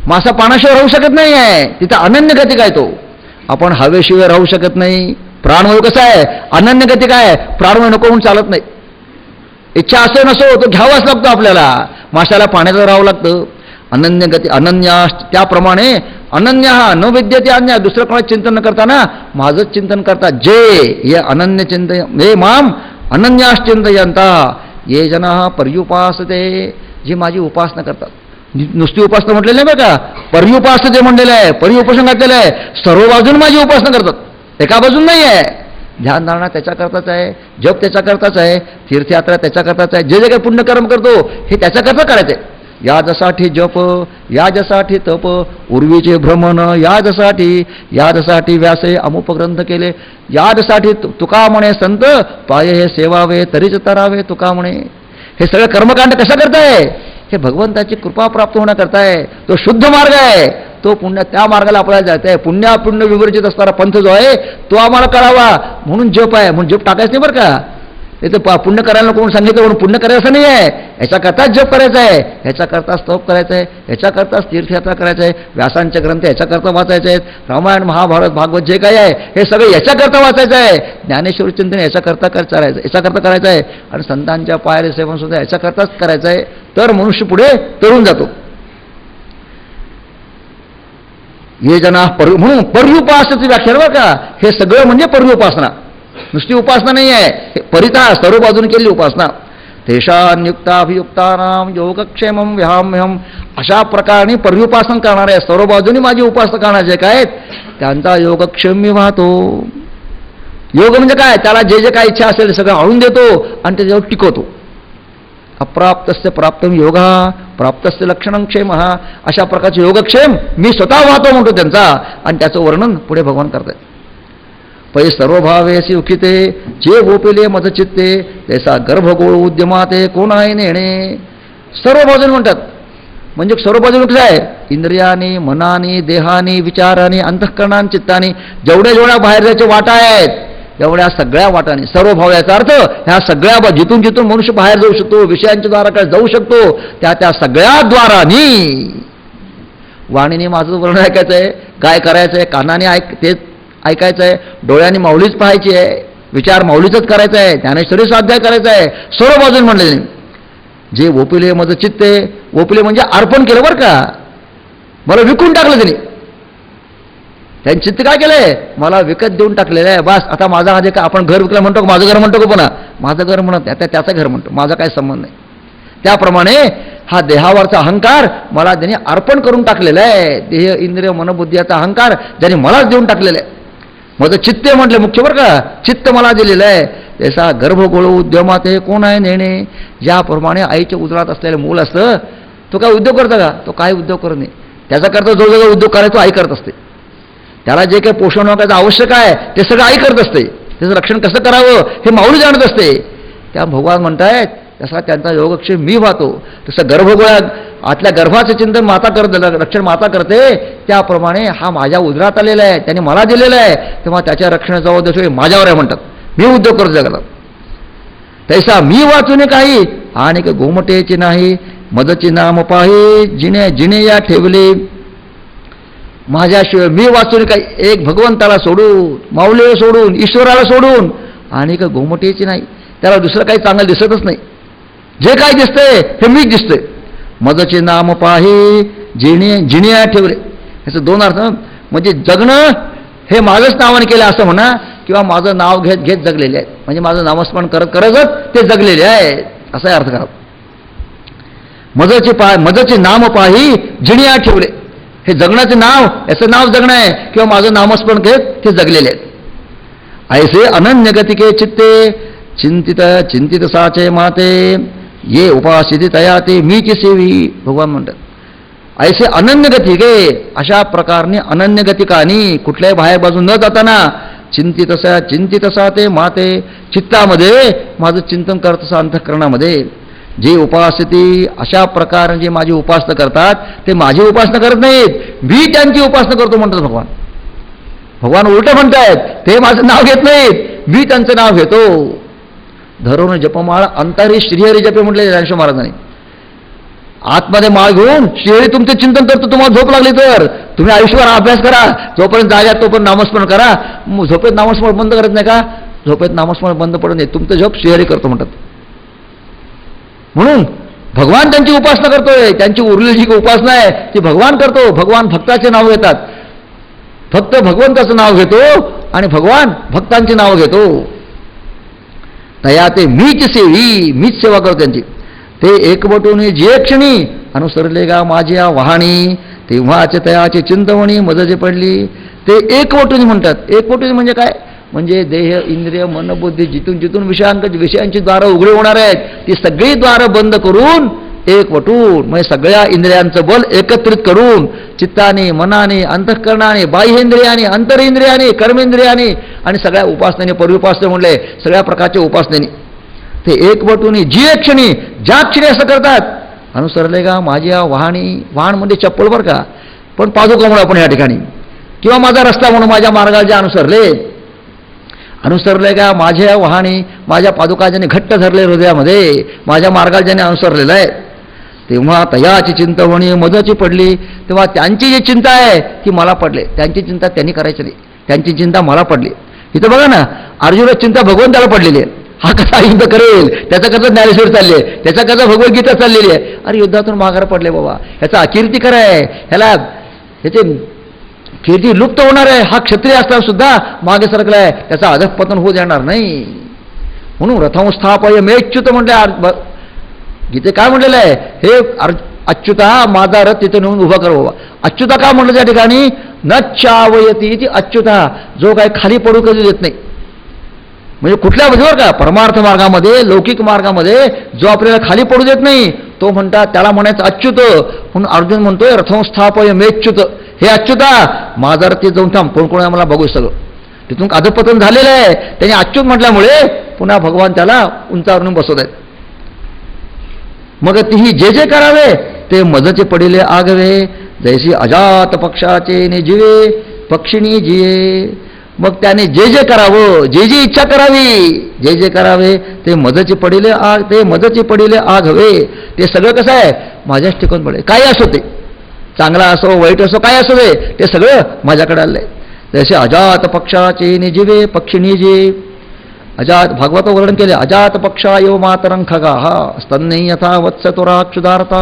मासा पाण्याशिवाय राहू शकत नाही आहे, तिथं अनन्य गती काय. तो आपण हवेशिवाय राहू शकत नाही. प्राणवायू कसा आहे, अनन्य गती काय, प्राणवायू नको म्हणून चालत नाही. इच्छा असो नसो तो घ्यावाच लागतो आपल्याला. माशाला पाण्याचं राहावं लागतं. अनन्य गती अनन्या, त्याप्रमाणे अनन्य हा न विद्यते अन्य, दुसरं कोणाचं चिंतन न करताना माझंच चिंतन करतात. जे ये अनन्य चिंतन हे माम अनन्याश्चिंतयन्ता ये जनाः पर्युपासते, जी माझी उपासना करतात. नुसती उपासना म्हटलेली आहे बघा, पर्युपासते म्हणलेलं आहे, पर्युपासन घातलेलं आहे. सर्व बाजून माझी उपासना करतात, एका बाजून नाही आहे. ध्यानधारणा त्याच्याकरताच आहे, जप त्याच्याकरताच आहे, तीर्थयात्रा त्याच्याकरताच आहे, जे जे काही पुण्यकर्म करतो हे त्याच्याकरता करायचं आहे. याजसाठी जप, याजसाठी तप, उर्वीचे भ्रमण याजसाठी व्यासे अमुपग्रंथ केले, याजसाठी तुका म्हणे संत, पाये हे सेवावे तरीच तरावे तुका म्हणे. हे सगळं कर्मकांड कसं करताय? हे भगवंताची कृपा प्राप्त होणं करताय. तो शुद्ध मार्ग आहे, तो पुण्य, त्या मार्गाला आपल्याला जायचं आहे. पुण्य विवर्जित असणारा पंथ जो आहे तो आम्हाला कळावा म्हणून जप आहे. म्हणून जप टाकायचं नाही बरं का. ते पुण्य करायला नको म्हणून सांगितलं म्हणून पुण्य करायचं नाही आहे. ह्याच्याकरताच जप करायचा आहे, ह्याच्याकरता स्तव करायचं आहे, ह्याच्याकरताच तीर्थयात्रा करायचं आहे, व्यासांचे ग्रंथ ह्याच्याकरता वाचायचे आहेत, रामायण महाभारत भागवत जे काही आहे हे सगळं याच्याकरता वाचायचं आहे, ज्ञानेश्वर चिंतन याच्याकरता चालायचं, याच्याकरता करायचं आहे, आणि संतांच्या पायरे सेवन सुद्धा याच्याकरताच करायचं आहे. तर मनुष्य पुढे तरुण जातो. ये जना म्हणून पर्युपासनाची व्याख्या बरं का. हे सगळं म्हणजे पर्युपासना, नुसती उपासना नाही आहे. परिता सर्व बाजूने केलेली उपासना. तेषान्युक्ताभियुक्तानां योगक्षेमं व्याम्यहम, अशा प्रकारे पर्युपासन करणारे, सर्व बाजूने माझी उपासना करणारे जे काय त्यांचा योगक्षेम मी वाहतो. योग म्हणजे काय? त्याला जे जे काय इच्छा असेल सगळं आणून देतो आणि त्याच्यावर टिकवतो. अप्राप्तस्य प्राप्तम योगा प्राप्तस्य लक्षणं क्षेम, अशा प्रकारचे योगक्षेम मी स्वतः वाहतो म्हणतो त्यांचा. आणि त्याचं वर्णन पुढे भगवान करतात. पै सर्व भावेसी उखिते जे गोपिले मदचित्ते त्याचा गर्भगोळ उद्यमाते कोणाही नेणे. सर्व बाजूने म्हणतात म्हणजे सर्व बाजूने कसं आहे? इंद्रियानी, मनानी, देहानी, विचारानी, अंतःकरणानी, चित्तानी, जेवढ्या बाहेर जायचे वाटा आहेत एवढ्या सगळ्या वाटाने सर्व भाव. याचा अर्थ ह्या सगळ्या जिथून मनुष्य बाहेर जाऊ शकतो, विषयांच्या द्वाराकडे जाऊ शकतो, त्या सगळ्या द्वारांनी वाणीने माझं वर्णन ऐकायचं आहे, काय करायचं आहे, कानाने तेच ऐकायचं आहे, डोळ्यांनी माऊलीच पाहायची आहे, विचार माऊलीचंच करायचं आहे, ज्ञानेश्वरी स्वाध्याय करायचा आहे. सर्व बाजून म्हणले जे ओपिले मज चित्ते, ओपिले म्हणजे अर्पण केलं बरं का. मला विकून टाकलं त्यांनी चित्त काय केलंय? मला विकत देऊन टाकलेलं आहे. बस आता माझा काय आपण घर विकलं म्हणतो, माझं घर म्हणतो का पुन्हा? माझं घर म्हणत त्याचं घर म्हणतो, माझा काय संबंध नाही. त्याप्रमाणे हा देहावरचा अहंकार मला ज्यांनी अर्पण करून टाकलेला आहे. देह, इंद्रिय, मनबुद्धीचा अहंकार ज्यांनी मलाच देऊन टाकलेला आहे. माझं चित्त म्हटलं मुख्य बरं का. चित्त मला दिलेलं आहे. त्याचा गर्भगोळ उद्यमात हे कोण आहे नेणे. ज्याप्रमाणे आईच्या उदरात असलेलं मूल असतं, तो काय उद्योग करतं का? तो काय उद्योग करत नाही. त्याच्याकरता जो जो उद्योग करायचा आई करत असते. त्याला जे काही पोषण वगैरे आवश्यक आहे ते सगळं आई करत असते. त्याचं रक्षण कसं करावं हे माऊली जाणत असते. त्या भगवान म्हणतायत तसा त्यांचा योगक्षेम मी वाहतो. तसं गर्भगोळ्यात आतल्या गर्भाचं चिंतन माता करत, रक्षण माता करते, त्याप्रमाणे हा माझ्या उदरात आलेला आहे, त्याने मला दिलेला आहे, तेव्हा त्याच्या रक्षणाचा जबाबदारी माझ्यावर आहे म्हणतात. मी उद्योग करत जगाला. तैसा मी वाचून काही आणि गोमटेची नाही, मदची नाम पाही जिने या ठेवले. माझ्याशिवाय मी वाचून काही एक भगवंताला सोडून, माऊलीला सोडून, ईश्वराला सोडून आणि का गोमटेची नाही. त्याला दुसरं काही चांगलं दिसतच नाही. जे काय दिसतंय हे मीच दिसतंय. मदचे नाम पाही जिने ठेवले. ह्याचं दोन अर्थ, म्हणजे जगणं हे माझंच नावाने केलं असं म्हणा, किंवा माझं नाव घेत घेत जगलेले आहेत, म्हणजे माझं नामस्मरण करत करतच ते जगलेले आहेत, असा अर्थ करा. मदचे नाम पाही जिनिया ठेवले. हे जगण्याचे नाव, याचं नाव जगणं आहे, किंवा माझं नामस्मरण घेत ते जगलेले आहेत. ऐसे अनन्य गतिके चित्ते चिंतित साचे माते ये उपासिती तया ते मीची सेवी. भगवान म्हणतात ऐसे अनन्य गती गे, अशा प्रकारने अनन्य गतिकानी कुठल्याही बाहेर बाजू न जाताना चिंतित सा ते माते, चित्तामध्ये माझं चिंतन करत असं अंतःकरणामध्ये. जे उपासती, अशा प्रकारे जे माझी उपासना करतात ते माझी उपासना करत नाहीत, मी त्यांची उपासना करतो म्हणतात भगवान. भगवान उलट म्हणतायत, ते माझं नाव घेत नाहीत, मी त्यांचं नाव घेतो. धरून जपमाळ अंतरी श्रीहरी जपे म्हटले ज्ञानेश्वर महाराजांनी. आतमध्ये माळ घेऊन श्रीहरी तुमचे चिंतन करतो. तुम्हाला झोप लागली तर तुम्ही आयुष्यभर अभ्यास करा, जोपर्यंत जाग्यात तोपर्यंत नामस्मरण करा. झोपेत नामस्मरण बंद करत नाही का? झोपेत नामस्मरण बंद पडत नाही, तुमचं झोप श्रीहरी करतो म्हणतात. म्हणून भगवान त्यांची उपासना करतोय, त्यांची उरलेली जी उपासना आहे ती भगवान करतो. भगवान भक्ताचे नाव घेतात, फक्त भगवंताचं नाव घेतो आणि भगवान भक्तांची नाव घेतो. तया ते मीच सेवी, मीच सेवा करतो त्यांची. ते एकवटून जे क्षणी अनुसरले गा माझ्या वाहणी, तेव्हाचे तयाचे चिंतवणी मजजे पडली. ते एकवटून म्हणतात. एकवटून म्हणजे काय? म्हणजे देह, इंद्रिय, मन, बुद्धी जिथून विषयांची द्वारं उघडे होणार आहेत ती सगळी द्वारं बंद करून एकवटून म्हणजे सगळ्या इंद्रियांचं बल एकत्रित करून चित्ताने, मनाने, अंतःकरणाने, बाह्येंद्रियाने, अंतरेंद्रियाने, कर्मेंद्रियाने आणि सगळ्या उपासनेने, परिउपासने म्हणले सगळ्या प्रकारच्या उपासनेने ते एकवटून जी एक क्षणी ज्या क्षणी असं करतात, अनुसरले का माझ्या वाहनी, वाहन म्हणजे चप्पल बरं का, पण पादुका म्हणून आपण या ठिकाणी, किंवा माझा रस्ता म्हणून माझ्या मार्गाला जे अनुसरले का माझ्या वाहनी, माझ्या पादुका ज्याने घट्ट धरले हृदयामध्ये, माझ्या मार्गाला ज्याने अनुसरलेलं आहे, तेव्हा तयाची चिंतवणी मदची पडली, तेव्हा त्यांची जी चिंता आहे ती मला पडले. त्यांची चिंता त्यांनी करायची नाही, त्यांची चिंता मला पडली. इथं बघा ना, अर्जुनाची चिंता भगवंताला पडलेली आहे. हा कसा युद्ध करेल, त्याचा कसा ज्ञानेश्वर चालले, त्याचा कसा भगवद्गीता चाललेली आहे. अरे युद्धातून माघार पडले बाबा, ह्याचा अकीर्तिकर आहे, ह्याचे कीर्ती लुप्त होणार आहे. हा क्षत्रिय असताना सुद्धा मागे सरकला आहे, त्याचा अधःपतन होऊ देणार नाही. म्हणून रथंस्थापय मेच्युत म्हटले. गीते काय म्हटलेलं आहे, हे अच्युता माझा रथ तिथे नेऊन उभा कर बाबा. अच्युता का म्हटलं त्या ठिकाणी, न चावयती ती अच्युता, जो काय खाली पडू कधी देत नाही. म्हणजे कुठल्या बरोबर का परमार्थ मार्गामध्ये, लौकिक मार्गामध्ये जो आपल्याला खाली पडू देत नाही तो म्हणतात, त्याला म्हणायचं अच्युत. म्हणून अर्जुन म्हणतोय रथंस्थापय मेच्युत, हे अच्युता माझा रथ जाऊन थांब, कोण कोण मला बघू सगळं. तिथून अधपतन झालेलं आहे, त्याने अच्युत म्हटल्यामुळे पुन्हा भगवान त्याला उंचावरून बसवत आहेत. मग तीही जे जे करावे ते मजचे पडिले आगवे, जैसी अजात पक्षाचे ने जिवे पक्षिणी जिये. मग त्याने जे जे करावं, जे जी इच्छा करावी, जे जे करावे ते मजचे पडिले आग, ते मजचे पडिले आगवे. ते सगळं कसं आहे, माझ्याच ठिकाण पडेल. काही असो ते, चांगला असो वाईट असो काय असो ते सगळं माझ्याकडे आलंय. जसे अजात पक्षाचे ने जिवे पक्षिणी जिये. अजात भागवत वर्णन केले, अजात पक्षा यो मातरं खगाः स्तन्यै यथा वत्सतुराक्षुदार्ता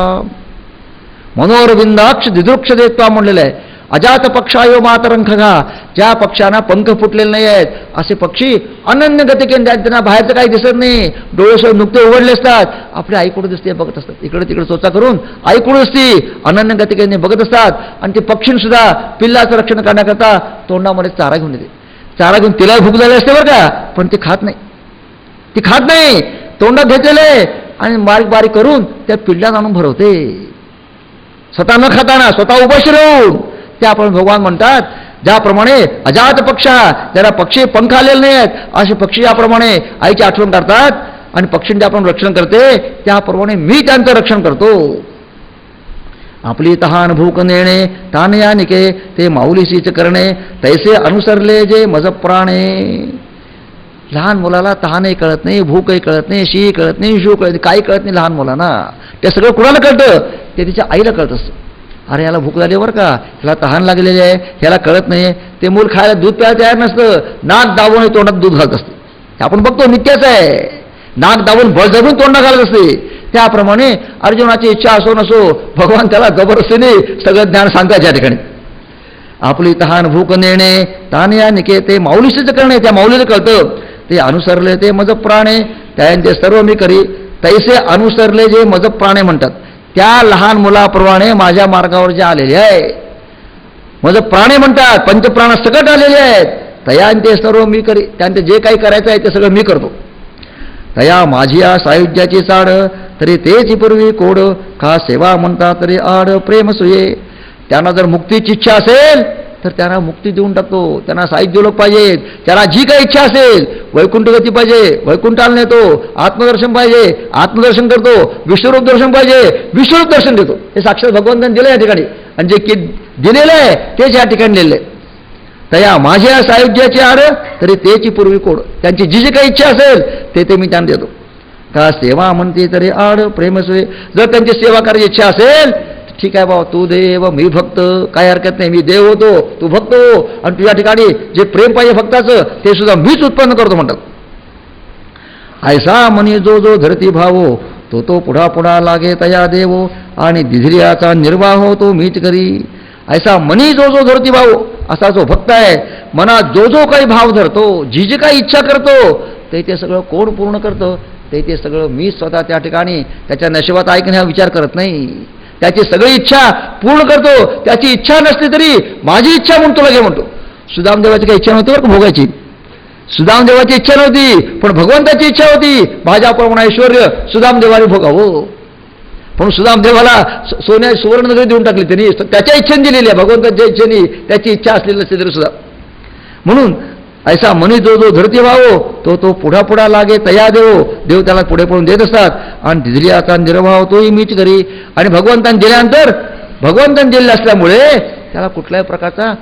मनोरविंदाक्ष दिदृक्ष देत्वा म्हणलेलं आहे. अजात पक्षायो मातरं खगा, ज्या पक्षांना पंख फुटलेले नाही आहेत असे पक्षी अनन्य गतिकेने, त्यांना बाहेरचं काही दिसत नाही, डोळे नुकते उघडले असतात, आपल्या आईकडे दिसते बघत असतात, इकडे तिकडे चोचा करून आईकडे असते अनन्य गतिकेने बघत असतात. आणि ते पक्षींसुद्धा पिल्लाचं रक्षण करण्याकरता तोंडामध्ये चारा घेऊन येते. चारा घेऊन तिला भूक झाली असते बरं का, पण ती खात नाही, ती खात नाही, तोंडात घेतलेले आणि बारीक बारीक करून त्या पिल्लात आणून भरवते, स्वतः न खाताना, स्वतः उपाशी राहून. त्याप्रमाणे भगवान म्हणतात, ज्याप्रमाणे अजात पक्षा, ज्याला पक्षी पंख आलेले नाही आहेत असे पक्षी याप्रमाणे आईची आठवण करतात आणि पक्षींचे आपण रक्षण करते, त्याप्रमाणे मी त्यांचं रक्षण करतो. आपली तहान भूक नेणे तान या निके, ते माऊलीशीच करणे तैसे अनुसरले जे मज प्राणे. लहान मुलाला तहानही कळत नाही, भूकही कळत नाही, शी कळत नाही, शू कळत नाही, काही कळत नाही लहान मुलांना. ते सगळं कुणाला कळतं, ते तिच्या आईला कळत असतं. अरे याला भूक झाली बरं का, ह्याला तहान लागलेली आहे, ह्याला कळत नाही. ते मूल खायला दूध प्यायला तयार नसतं, नाक दाबून तोंडात दूध घालत असते. आपण बघतो नित्याच आहे, नाक दाबून बळजबून तोंडात घालत असते. त्याप्रमाणे अर्जुनाची इच्छा असो नसो भगवान त्याला जबरदस्तीने सगळं ज्ञान सांगतात. या ठिकाणी आपली तहान भूक नेणे तान या निके, ते माऊलीशीच करणे, त्या माऊलीला कळतं. ते अनुसरले ते मज प्राणे, त्यांचे सर्व मी करी तैसे अनुसरले जे मज प्राणे म्हणतात. त्या लहान मुलाप्रमाणे माझ्या मार्गावर जे आलेले आहे मज प्राणे म्हणतात, पंचप्राण सकट आलेले आहेत. तयांचे सर्व मी करी, त्यांचे जे काही करायचं आहे ते सगळं मी करतो. तया माझिया सायुज्याची चाड, तरी तेची पूर्वी कोड, का सेवा म्हणता तरी आड प्रेम सुये. त्यांना जर मुक्तीची इच्छा असेल तर त्यांना मुक्ती देऊन टाकतो, त्यांना साहित्य लोक पाहिजेत. त्याला जी काही इच्छा असेल, वैकुंठ गती पाहिजे, वैकुंठाला नेतो, आत्मदर्शन पाहिजे, आत्मदर्शन करतो, विश्वरूप दर्शन पाहिजे, विश्वरूप दर्शन देतो. हे साक्षात भगवंतांनी दिलं या ठिकाणी, आणि जे दिलेलं आहे तेच या ठिकाणी लिहिलं आहे. तया माझ्या सायुज्याची आड तरी तेची पूर्वी कोड, त्यांची जी जी काही इच्छा असेल ते मी त्यांना देतो. का सेवा म्हणते तरी आड प्रेमसुये, जर त्यांची सेवा करायची इच्छा असेल ठीक आहे बाबा, तू देव मी भक्त, काय हरकत नाही, मी देव होतो तू भक्त हो, आणि तुझ्या ठिकाणी जे प्रेम पाहिजे भक्ताचं ते सुद्धा मीच उत्पन्न करतो म्हणतात. ऐसा मनी जो जो धरती भावो, तो तो पुढा पुढा लागे तया देवो, आणि दिधरियाचा निर्वाह तो मीच करी. ऐसा मनी जो जो धरती भावो, असा जो भक्त आहे, मनात जो जो काही भाव धरतो, जी जी काही इच्छा करतो ते सगळं कोण पूर्ण करतं, ते सगळं मी स्वतः त्या ठिकाणी त्याच्या नशिबात ऐकण्या विचार करत नाही. त्याची सगळी इच्छा पूर्ण करतो. त्याची इच्छा नसली तरी माझी इच्छा म्हणून तुला घे म्हणतो. सुदामदेवाची काही इच्छा नव्हती बरं का भोगायची, सुदामदेवाची इच्छा नव्हती, पण भगवंताची इच्छा होती माझ्याप्रमाणे ऐश्वर्य सुदामदेवाने भोगावं. म्हणून सुदामदेवाला सोन्या सुवर्ण नगरी देऊन टाकली त्यांनी, त्याच्या इच्छेने दिलेली आहे, भगवंताच्या इच्छेने, त्याची इच्छा असलेली असते तरी सुद्धा. म्हणून ऐसा मनी जो जो धरती व्हावो तो तो पुढा पुढा लागे तया देवो, देव त्याला पुढे पळून देत असतात. आणि दिलेल्याचा निर्भाव तोही मीच करी. आणि भगवंताने दिल्यानंतर भगवंताने दिलेलं असल्यामुळे त्याला कुठल्याही प्रकारचा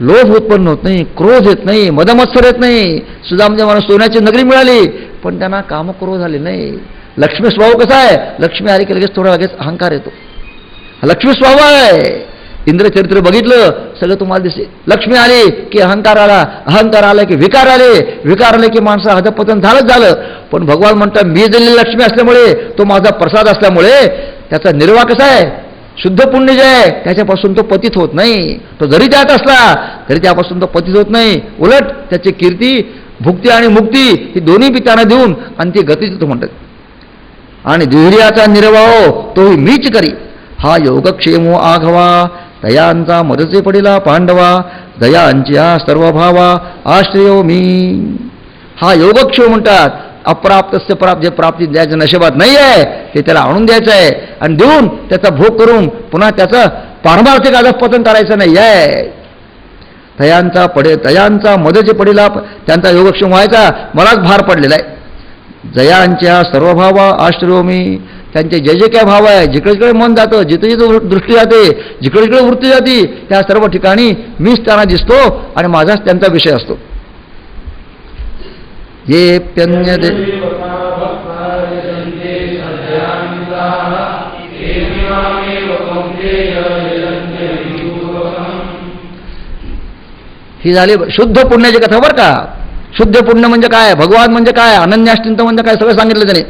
लोभ उत्पन्न होत नाही, क्रोध येत नाही, मदमत्सर येत नाही. सुदामदेवाला सोन्याची नगरी मिळाली पण त्यांना कामक्रोध झाले नाही. लक्ष्मी स्वभाव कसा आहे, लक्ष्मी आली की लगेच थोडा लगेच अहंकार येतो, लक्ष्मी स्वभाव आहे. इंद्रचरित्र बघितलं सगळं तुम्हाला दिसेल. लक्ष्मी आली की अहंकार आला, अहंकार आला की विकार आले, विकार आले की माणसं अधपतन झालंच झालं. पण भगवान म्हणतात मी दिलेली लक्ष्मी असल्यामुळे, तो माझा प्रसाद असल्यामुळे त्याचा निर्वाह कसा आहे, शुद्ध पुण्य जे आहे त्याच्यापासून तो पतित होत नाही. तो जरी त्यात असला तरी त्यापासून तो पतित होत नाही. उलट त्याची कीर्ती, भुक्ती आणि मुक्ती ही दोन्ही बी त्यांना देऊन आणि ती गती देतो म्हणतात. आणि धैर्याचा निर्वाह तोही मीच करी. हा योगक्षेमो आघवा दयांचा मदचे पडिला पांडवा, दयांच्या सर्व भावा आश्रयो मी. हा योगक्षेम म्हणतात. अप्राप्तस्य प्राप्त, जे प्राप्ती द्यायचं नशिबात नाही आहे ते त्याला आणून द्यायचं आहे आणि देऊन त्याचा भोग करून पुन्हा त्याचं पारमार्थिक अधःपतन करायचं नाही आहे. दयांचा मदचे पडिला, त्यांचा योगक्षेम व्हायचा मलाच भार पडलेला आहे. दयांच्या सर्व भावा आश्रयो मी. त्यांचे जे जे काय भाव आहे, जिकडे जिकडे मन जातं, जिथे जिथे दृष्टी जाते, जिकडे जिकडे वृत्ती जाते, त्या सर्व ठिकाणी मीच त्यांना दिसतो आणि माझाच त्यांचा विषय असतो. ये प्यन्य दे ही झाली शुद्ध पुण्याची कथा बरं का. शुद्ध पुण्य म्हणजे काय, भगवान म्हणजे काय, अनन्याश्चिंत म्हणजे काय, सगळं सांगितलं त्याने.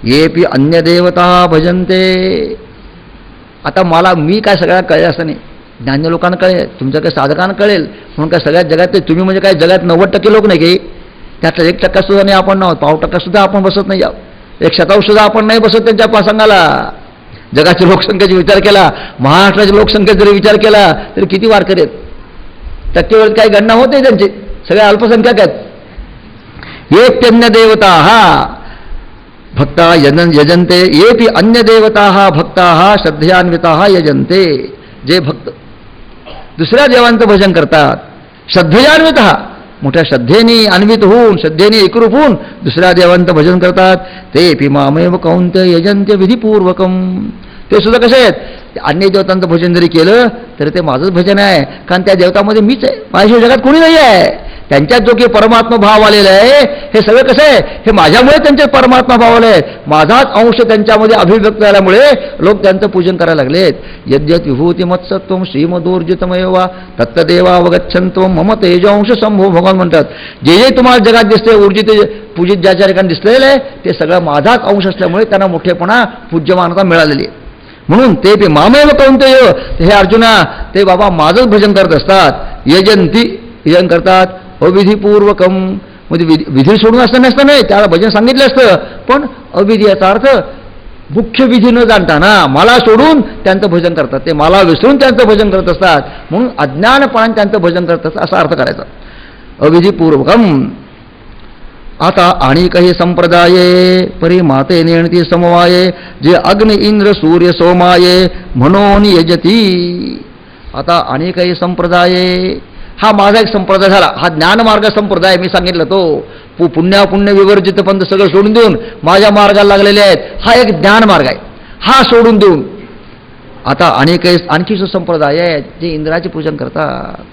ये पी अन्य देवता भजनते. आता मला मी काय सगळ्यांना कळेल असं नाही, ज्ञानी लोकांना कळेल, तुमच्या काही साधकांना कळेल. म्हणून काय सगळ्यात जगात तुम्ही म्हणजे काय जगात 90% लोक नाही की, त्यातलं 1% सुद्धा नाही आपण नाहोत, 1/2% सुद्धा आपण बसत नाही, 1% सुद्धा आपण नाही बसत त्यांच्या प्रसंगाला. जगाची लोकसंख्येचा विचार केला, महाराष्ट्राच्या लोकसंख्येचा जरी विचार केला तरी किती वारकरी आहेत, टक्केवारीत काही गणना होत नाही त्यांची, सगळे अल्पसंख्याक आहेत. ये प्यन्य देवता हा भक्ता यजंते. ये पी अन्य देवता हा भक्ता हा श्रद्धेन्विता हा यजंते. जे भक्त दुसऱ्या देवांचं भजन करतात, श्रद्धेन्वित हा मोठ्या श्रद्धेने अन्वित होऊन, श्रद्धेने एकरूप होऊन दुसऱ्या देवांचं भजन करतात. ते पी मामेव कौंते यजंते विधिपूर्वकम. ते सुद्धा कसे आहेत, अन्य देवतांचं भजन जरी केलं तरी ते माझंच भजन आहे, कारण त्या देवतामध्ये मीच आहे, माझ्याशिवाय जगात कोणी नाही आहे. त्यांच्यात जो की परमात्मा भाव आलेला आहे, हे सगळं कसं आहे, हे माझ्यामुळे त्यांच्यात परमात्मा भाव आले आहे, माझाच अंश त्यांच्यामध्ये अभिव्यक्त झाल्यामुळे लोक त्यांचं पूजन करायला लागलेत. यद्यत विभूती मत्सत्वम श्रीमदोर्जितमयवा तत्तदेवा अवगच्छन्त्वम मम तेजांश संभो. भगवान म्हणतात जे जे तुम्हाला जगात दिसते ऊर्जित पूजित ज्या ठिकाणी दिसलेलं आहे ते सगळं माझाच अंश असल्यामुळे त्यांना मोठेपणा पूज्यमानता मिळालेली आहे. म्हणून ते बी मामेव कौंतेय, हे अर्जुना ते बाबा माझंच भजन करत असतात. यजंती यजन करतात अविधिपूर्वकम, म्हणजे विधी सोडून असं नसतं नाही, त्याला भजन सांगितलं असतं, पण अविधी याचा अर्थ मुख्य विधी न जाणताना मला सोडून त्यांचं भजन करतात, ते मला विसरून त्यांचं भजन करत असतात. म्हणून अज्ञानपणाने त्यांचं भजन करत असतात असा अर्थ करायचा अविधिपूर्वकम. आता आणि काही संप्रदाये परी माते नेणती समवाये, जे अग्नि इंद्र सूर्य सोमाये म्हणून यजती. आता आणि काही संप्रदाये, हा माझा एक संप्रदाय झाला, हा ज्ञानमार्ग संप्रदाय मी सांगितलं तो. पुण्य विवर्जित पंथ सगळं सोडून देऊन माझ्या मार्गाला लागलेले आहेत, हा एक ज्ञानमार्ग आहे. हा सोडून देऊन आता आणखी संप्रदाय आहेत जे इंद्राचे पूजन करतात,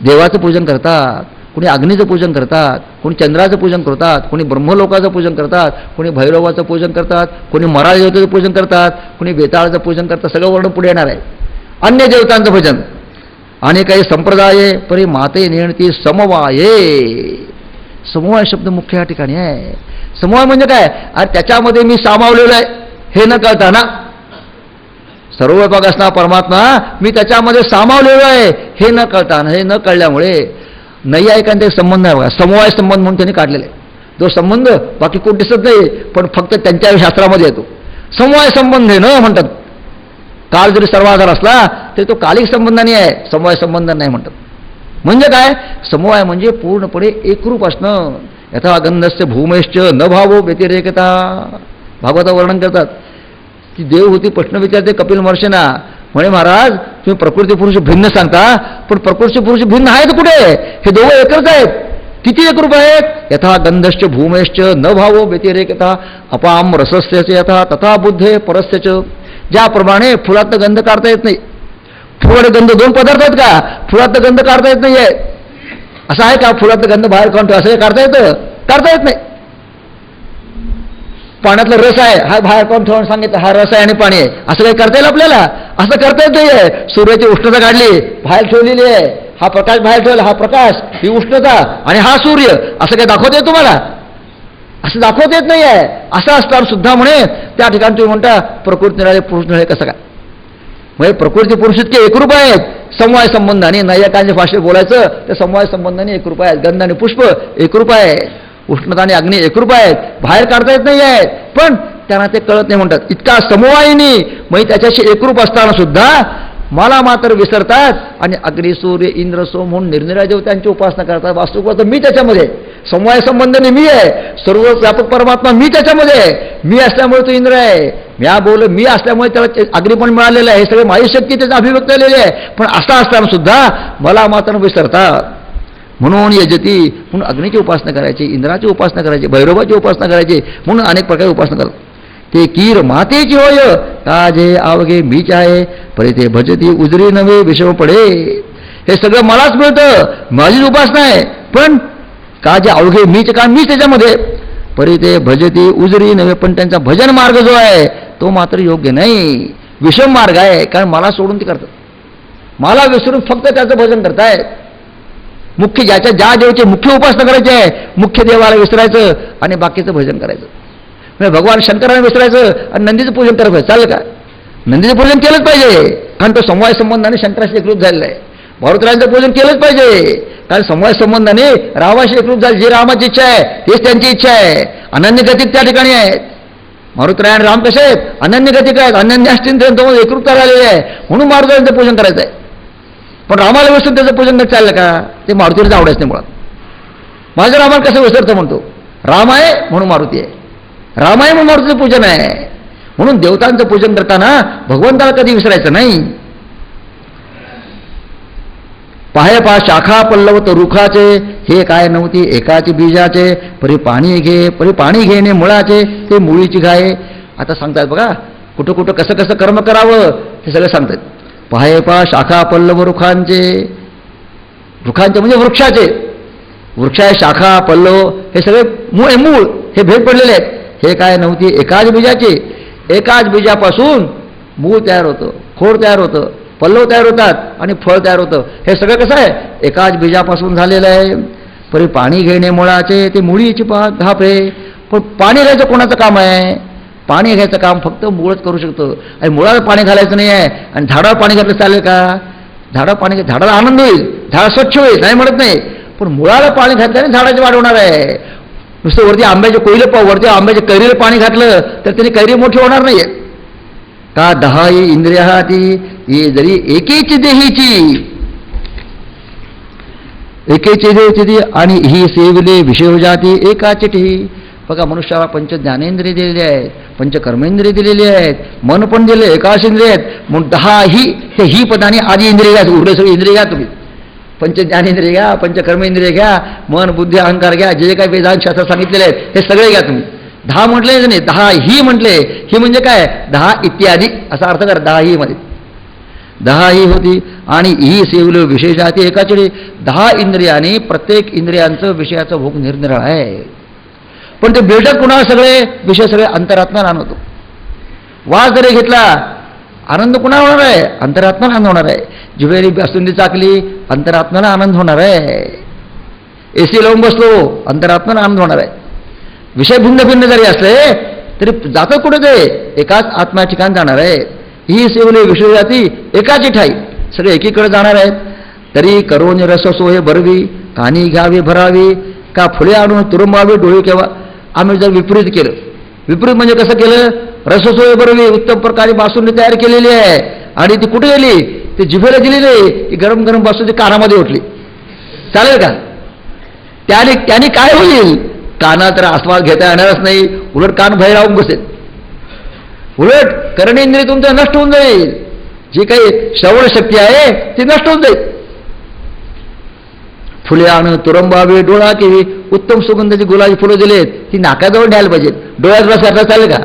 देवाचं पूजन करतात, कोणी अग्नीचं पूजन करतात, कोणी चंद्राचं पूजन करतात, कोणी ब्रह्मलोकाचं पूजन करतात, कोणी भैरवाचं पूजन करतात, कोणी मराळ देवतेचं पूजन करतात, कोणी बेताळाचं पूजन करतात. सगळं वर्ण पुढे येणार आहे. अन्य देवतांचं भजन. आणि काही संप्रदाये परी माते नेणती समवाये. समवाय शब्द मुख्य या ठिकाणी आहे. समवाय म्हणजे काय, आणि त्याच्यामध्ये मी सामावलेलो आहे हे न कळताना, सर्व विभाग असणारा परमात्मा मी त्याच्यामध्ये सामावलेलो आहे हे न कळताना, हे न कळल्यामुळे नाही ऐकांचा एक संबंध आहे बघा, समवाय संबंध म्हणून त्यांनी काढलेला आहे. जो संबंध बाकी कोण दिसत नाही पण फक्त त्यांच्या शास्त्रामध्ये येतो. समवाय संबंध आहे न म्हणतात. काळ जरी सर्वाधार असला तरी तो कालिक संबंधाने आहे, समवाय संबंध नाही म्हणतात. म्हणजे काय, समवाय म्हणजे पूर्णपणे एकरूप असणं. यथा गंधस्य भूमेश्च न भावो व्यतिरेकता. भागवता वर्णन करतात ती देवहूती प्रश्न विचारते कपिल महर्षींना, म्हणे महाराज तुम्ही प्रकृती पुरुष भिन्न सांगता, पण प्रकृती पुरुष भिन्न आहेत कुठे? हे दोघं एकच आहेत. किती एकरूप आहेत? यथा गंधश्च भूमेश्च न भावो व्यतिरेकता अपाम रसस्य यथा तथा बुद्धे परस्यच. ज्याप्रमाणे फुलात गंध काढता येत नाही, फुलात गंध दोन पदार्थ आहेत का? फुलात गंध काढता येत नाहीये. असं आहे का फुलात गंध बाहेर काढतो असं काढता येतं? काढता येत नाही. पाण्यातला रस आहे हा बाहेर काढून ठेवून सांगितलं हा रस आहे आणि पाणी आहे, असं काही करता येईल आपल्याला? असं करता येत नाहीये. सूर्याची उष्णता काढली बाहेर ठेवलेली आहे, हा प्रकाश बाहेर ठेवला, हा प्रकाश ही उष्णता आणि हा सूर्य, असं काही दाखवता येत तुम्हाला? असं दाखवता येत नाहीये. असं असताना सुद्धा म्हणे त्या ठिकाणी तुम्ही म्हणता प्रकृती निराळे पुरुष निराळे, कसं काय? म्हणजे प्रकृती पुरुष इतके एकरूप आहेत समवाय संबंधाने. नायकांच्या भाषेत बोलायचं तर समवाय संबंधाने एकरूप आहेत. गंध आणि पुष्प एकरूप आहे, उष्णता आणि अग्नी एकरूप आहेत, बाहेर काढता येत नाही आहेत, पण त्यांना ते कळत नाही म्हणतात. इतका समवायिनी म्हणजे त्याच्याशी एकरूप असताना सुद्धा मला मात्र विसरतात आणि अग्नी सूर्य इंद्र सोम म्हणून निरनिराळ्या देवतांची उपासना करतात. वास्तविक मी त्याच्यामध्ये समवाय संबंधाने मी आहे, सर्व व्यापक परमात्मा मी त्याच्यामध्ये आहे. मी असल्यामुळे तो इंद्र आहे, मी असल्यामुळे त्याला अग्नी पण मिळालेलं आहे, हे सगळे माझी शक्ती त्याचं अभिव्यक्त झालेली आहे. पण असं असताना सुद्धा मला मात्र विसरतात. म्हणून यजती म्हणून अग्नीची उपासना करायची, इंद्राची उपासना करायची, भैरवाची उपासना करायची, म्हणून अनेक प्रकारे उपासना करतात. ते कीर मातेची होय काजे आवगे मीच आहे, परी ते भजती उजरी नव्हे विषम पडे. हे सगळं मलाच मिळतं, माझीच उपासना आहे, पण काजे अवघे मीच का मीच त्याच्यामध्ये. परी ते भजती उजरी नव्हे, पण त्यांचा भजन मार्ग जो आहे तो मात्र योग्य नाही, विषम मार्ग आहे. कारण मला सोडून ते करतात, मला विसरून फक्त त्याचं भजन करतायत. मुख्य ज्या देवाची मुख्य उपासना करायची आहे, मुख्य देवाला विसरायचं आणि बाकीचं भजन करायचं. म्हणजे भगवान शंकराने विसरायचं आणि नंदीचं पूजन करायचं, चालेल का? नंदीचं पूजन केलंच पाहिजे, कारण तो समवाय संबंधाने शंकराशी एकरूप झालेला आहे. भारूतराजांचं पूजन केलंच पाहिजे, कारण समवाय संबंधाने रामाशी एकरूप झाले. जी रामाची इच्छा आहे तेच त्यांची इच्छा आहे, अनन्यगतिक त्या ठिकाणी आहेत. मारुतराय आणि राम कसे आहेत? अनन्यगतिक आहेत, अनन्य असतील त्यांच्यामध्ये एकरूपता झालेली आहे, म्हणून मारुतराजांचं पूजन करायचं आहे. पण रामाला विसरून त्याचं पूजन नाही चाललं का? ते मारुतीला आवडायचं नाही मुळात. माझं रामाला कसं विसरतं म्हणतो? राम आहे म्हणून मारुती आहे, राम आहे म्हणून मारुतीचं पूजन आहे. म्हणून देवतांचं पूजन करताना भगवंताला कधी विसरायचं नाही. पाहे पा शाखा पल्लव रुखाचे, हे काय नव्हती एकाची बीजाचे, परी पाणी घेणे मुळाचे, ते मुळीची गाये. आता सांगतात बघा कुठं कुठं कसं कसं कर्म करावं हे सगळं सांगतात. पाहे पा शाखा पल्लव रुखांचे म्हणजे वृक्षाचे, वृक्षाचे शाखा पल्लव हे सगळे मूळ हे भेट पडलेले आहेत. हे काय नव्हती एकाच बीजाचे, एकाच बीजापासून मूळ तयार होतं, खोड तयार होतं, पल्लव तयार होतात आणि फळ तयार होतं. हे सगळं कसं आहे? एकाच बीजापासून झालेलं आहे. परी पाणी घेणे मुळाचे, ते मुळीची घापे. पण पाणी घ्यायचं कोणाचं काम आहे? पाणी घ्यायचं काम फक्त मूळच करू शकतो. आणि मुळाला पाणी घालायचं नाही आहे आणि झाडावर पाणी घातलं चालेल का? झाडाला आनंद होईल, झाड स्वच्छ होईल नाही म्हणत नाही, पण मुळाला पाणी घातल्याने झाडाची वाढ होणार आहे. नुसतं वरती आंब्याचे कोयले वरती आंब्याच्या कैरीला पाणी घातलं तर त्याने कैरी मोठी होणार नाहीये का? 10 इंद्रियाती ये जरी एकेची देहीची, एकेची देहीची आणि ही सेविले विषय जाती एकाचिटी. बघा मनुष्याला पंच ज्ञानेंद्रिय दिलेली आहेत, पंच कर्मेंद्रिय दिलेली आहेत, मन पण दिले, एकाच इंद्रिय आहेत. म्हणून 10 हे ही पदाने आधी इंद्रिय घ्या, उरले सगळे इंद्रिय घ्या तुम्ही. पंच ज्ञानेंद्रिय घ्या, पंच कर्मेंद्रिय घ्या, मन बुद्धी अहंकार घ्या, जे काही वेदांत शास्त्र सांगितलेले आहेत हे सगळे घ्या तुम्ही. 10 म्हटले नाही, 10 ही म्हटले. ही म्हणजे काय? 10 इत्यादी असा अर्थ करा. 10 ही मध्ये 10 ही होती आणि ही सेवलो विषय जाती एकाचवेळी. 10 इंद्रियाने प्रत्येक इंद्रियांचं विषयाचं भोग निरनिराळा आहे. पण ते बिल्डअप कुणाला सगळे विषय सगळे अंतरात्मा आणतो. वास जरी घेतला आनंद कुणाला होणार आहे? अंतरात्म्याला आनंद होणार आहे. जिभेरी बासुंदी चाकली अंतरात्म्याला आनंद होणार आहे. एसी लावून बसलो अंतरात्म्याला आनंद होणार आहे. विषय भिन्न भिन्न जरी असले तरी जातं कुठे ते एकाच आत्म्या ठिकाण जाणार आहे. ही सेवले विषय जाती एकाची ठाई, सगळे एकीकडे जाणार आहेत. तरी करोनी रस सोय भरवी, कानी घ्यावी भरावी, का फुले आणून तुरुंबावी डोळे केव्हा. आम्ही जर विपरीत केलं, विपरीत म्हणजे कसं केलं? रससोय बरोबर उत्तम प्रकारे बासुंदी तयार केलेली आहे आणि ती कुठे गेली? ते जिभेला दिलेली की गरम गरम बासुंदी कानामध्ये ओतली, चालेल का? त्याने काय होईल? कानात तर आस्वाद घेता येणारच नाही, उलट कान बाहेर राहून बसेल. उलट कर्णेंद्रिय तुमचं नष्ट होऊन जाईल. जी काही श्रवण शक्ती आहे ती नष्ट होऊन जाईल. फुले आण तुरंबावे डोळा केवी, उत्तम सुगंधाची गुलाबी फुलं दिलेत ती नाकाजवळ द्यायला पाहिजेत. डोळ्यात रस घातला चालेल का?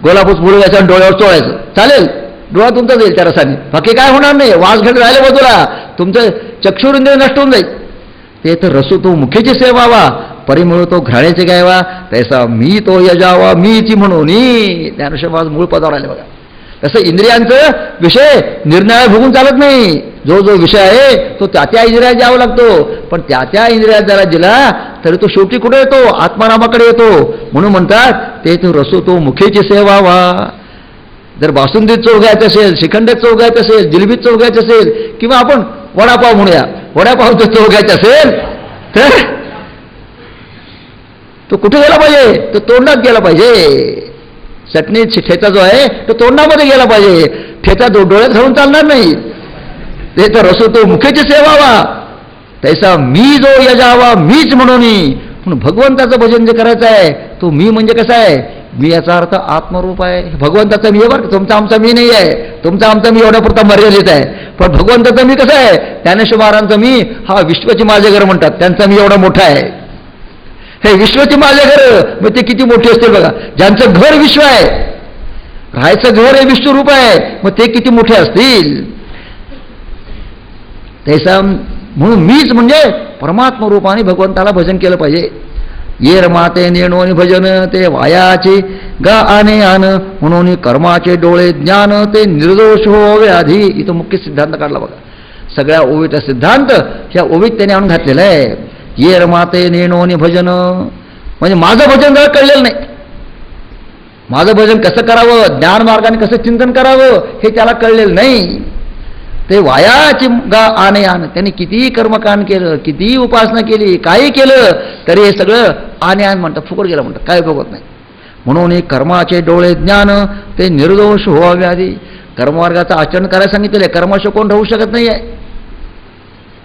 गोलापूस फुलं घ्यायचं आणि डोळ्यावर चोळायचं चालेल? डोळा तुमचा जाईल त्या रसाने, बाकी काय होणार नाही. वास घेत राहिले बाजूला, तुमचं चक्षुरिंद्रिय नष्ट होऊन जाईल. ते तर रसू तो मुखेची सेवावा, परिमळ तो घराण्याचे गायवा, तैसा मी तो यजावा मीची म्हणून. ज्ञानेश्वर मूळ पदावर आले बघा. तसं इंद्रियांचं विषय निर्णय भोगून चालत नाही. जो जो विषय आहे तो त्या इंद्रियात द्यावा लागतो. पण त्या इंद्रियात जरा दिला तरी तो शेवटी कुठे येतो? आत्मारामाकडे येतो. म्हणून म्हणतात ते तो रसो तो मुखेची सेवावा. जर बासुंदीत चव घ्यायचं असेल, श्रीखंडात चव घ्यायचं असेल, जिलबीत चव घ्यायचं असेल, किंवा आपण वडापाव म्हणूया, वडापावचं चव घ्यायचं असेल तर तो कुठे गेला पाहिजे? तो तोंडात गेला पाहिजे. चटणी ठेचा जो आहे तो तोंडामध्ये गेला पाहिजे. ठेचा डोळ्यात घालून चालणार नाही. ते तर रसो तो मुखेची सेवावा, तैसा मी जो यजावा मीच म्हणून भगवंताचं भजन जे करायचं आहे तो मी म्हणजे कसं आहे? मी याचा अर्थ आत्मरूप आहे. भगवंताचा मी आहे बरं, तुमचा आमचा मी नाही आहे. तुमचा आमचा मी एवढ्यापुरता मर्यादित आहे. पण भगवंताचा मी कसं आहे? ज्ञानेश्वर महाराजांचा मी हा विश्वची माझे घर म्हणतात. त्यांचा मी एवढा मोठा आहे. हे विश्वची माझे घर मग ते किती मोठे असतील बघा. ज्यांचं घर विश्व आहे, राहायचं घर हे विश्वरूप आहे, मग ते किती मोठे असतील. तैसा म्हणून मीच म्हणजे परमात्मा रूपाने भगवंताला भजन केलं पाहिजे. ये रमाते नेणोनी भजन ते वायाचे गा आने आन, म्हणून कर्माचे डोळे ज्ञान ते निर्दोष होवे आधी. इथं मुख्य सिद्धांत काढला बघा. सगळ्या ओवीचा सिद्धांत ह्या ओवीत त्याने आणून घातलेला आहे. ये रमाते नेणोनी भजन म्हणजे माझं भजन जरा कळलेलं नाही. माझं भजन कसं करावं, ज्ञान मार्गाने कसं चिंतन करावं हे त्याला कळलेलं नाही. ते वायाची गा आने आण. त्यांनी कितीही कर्मकांड केलं, कितीही उपासना केली, काही केलं तरी हे सगळं आने आण म्हणतात, फुकट गेलं म्हणतात, काय बघत नाही. म्हणून हे कर्माचे डोळे ज्ञान ते निर्दोष व्हावे आधी. कर्ममार्गाचं आचरण करायला सांगितलेलं आहे. कर्माशिवाय कोण राहू शकत नाही आहे.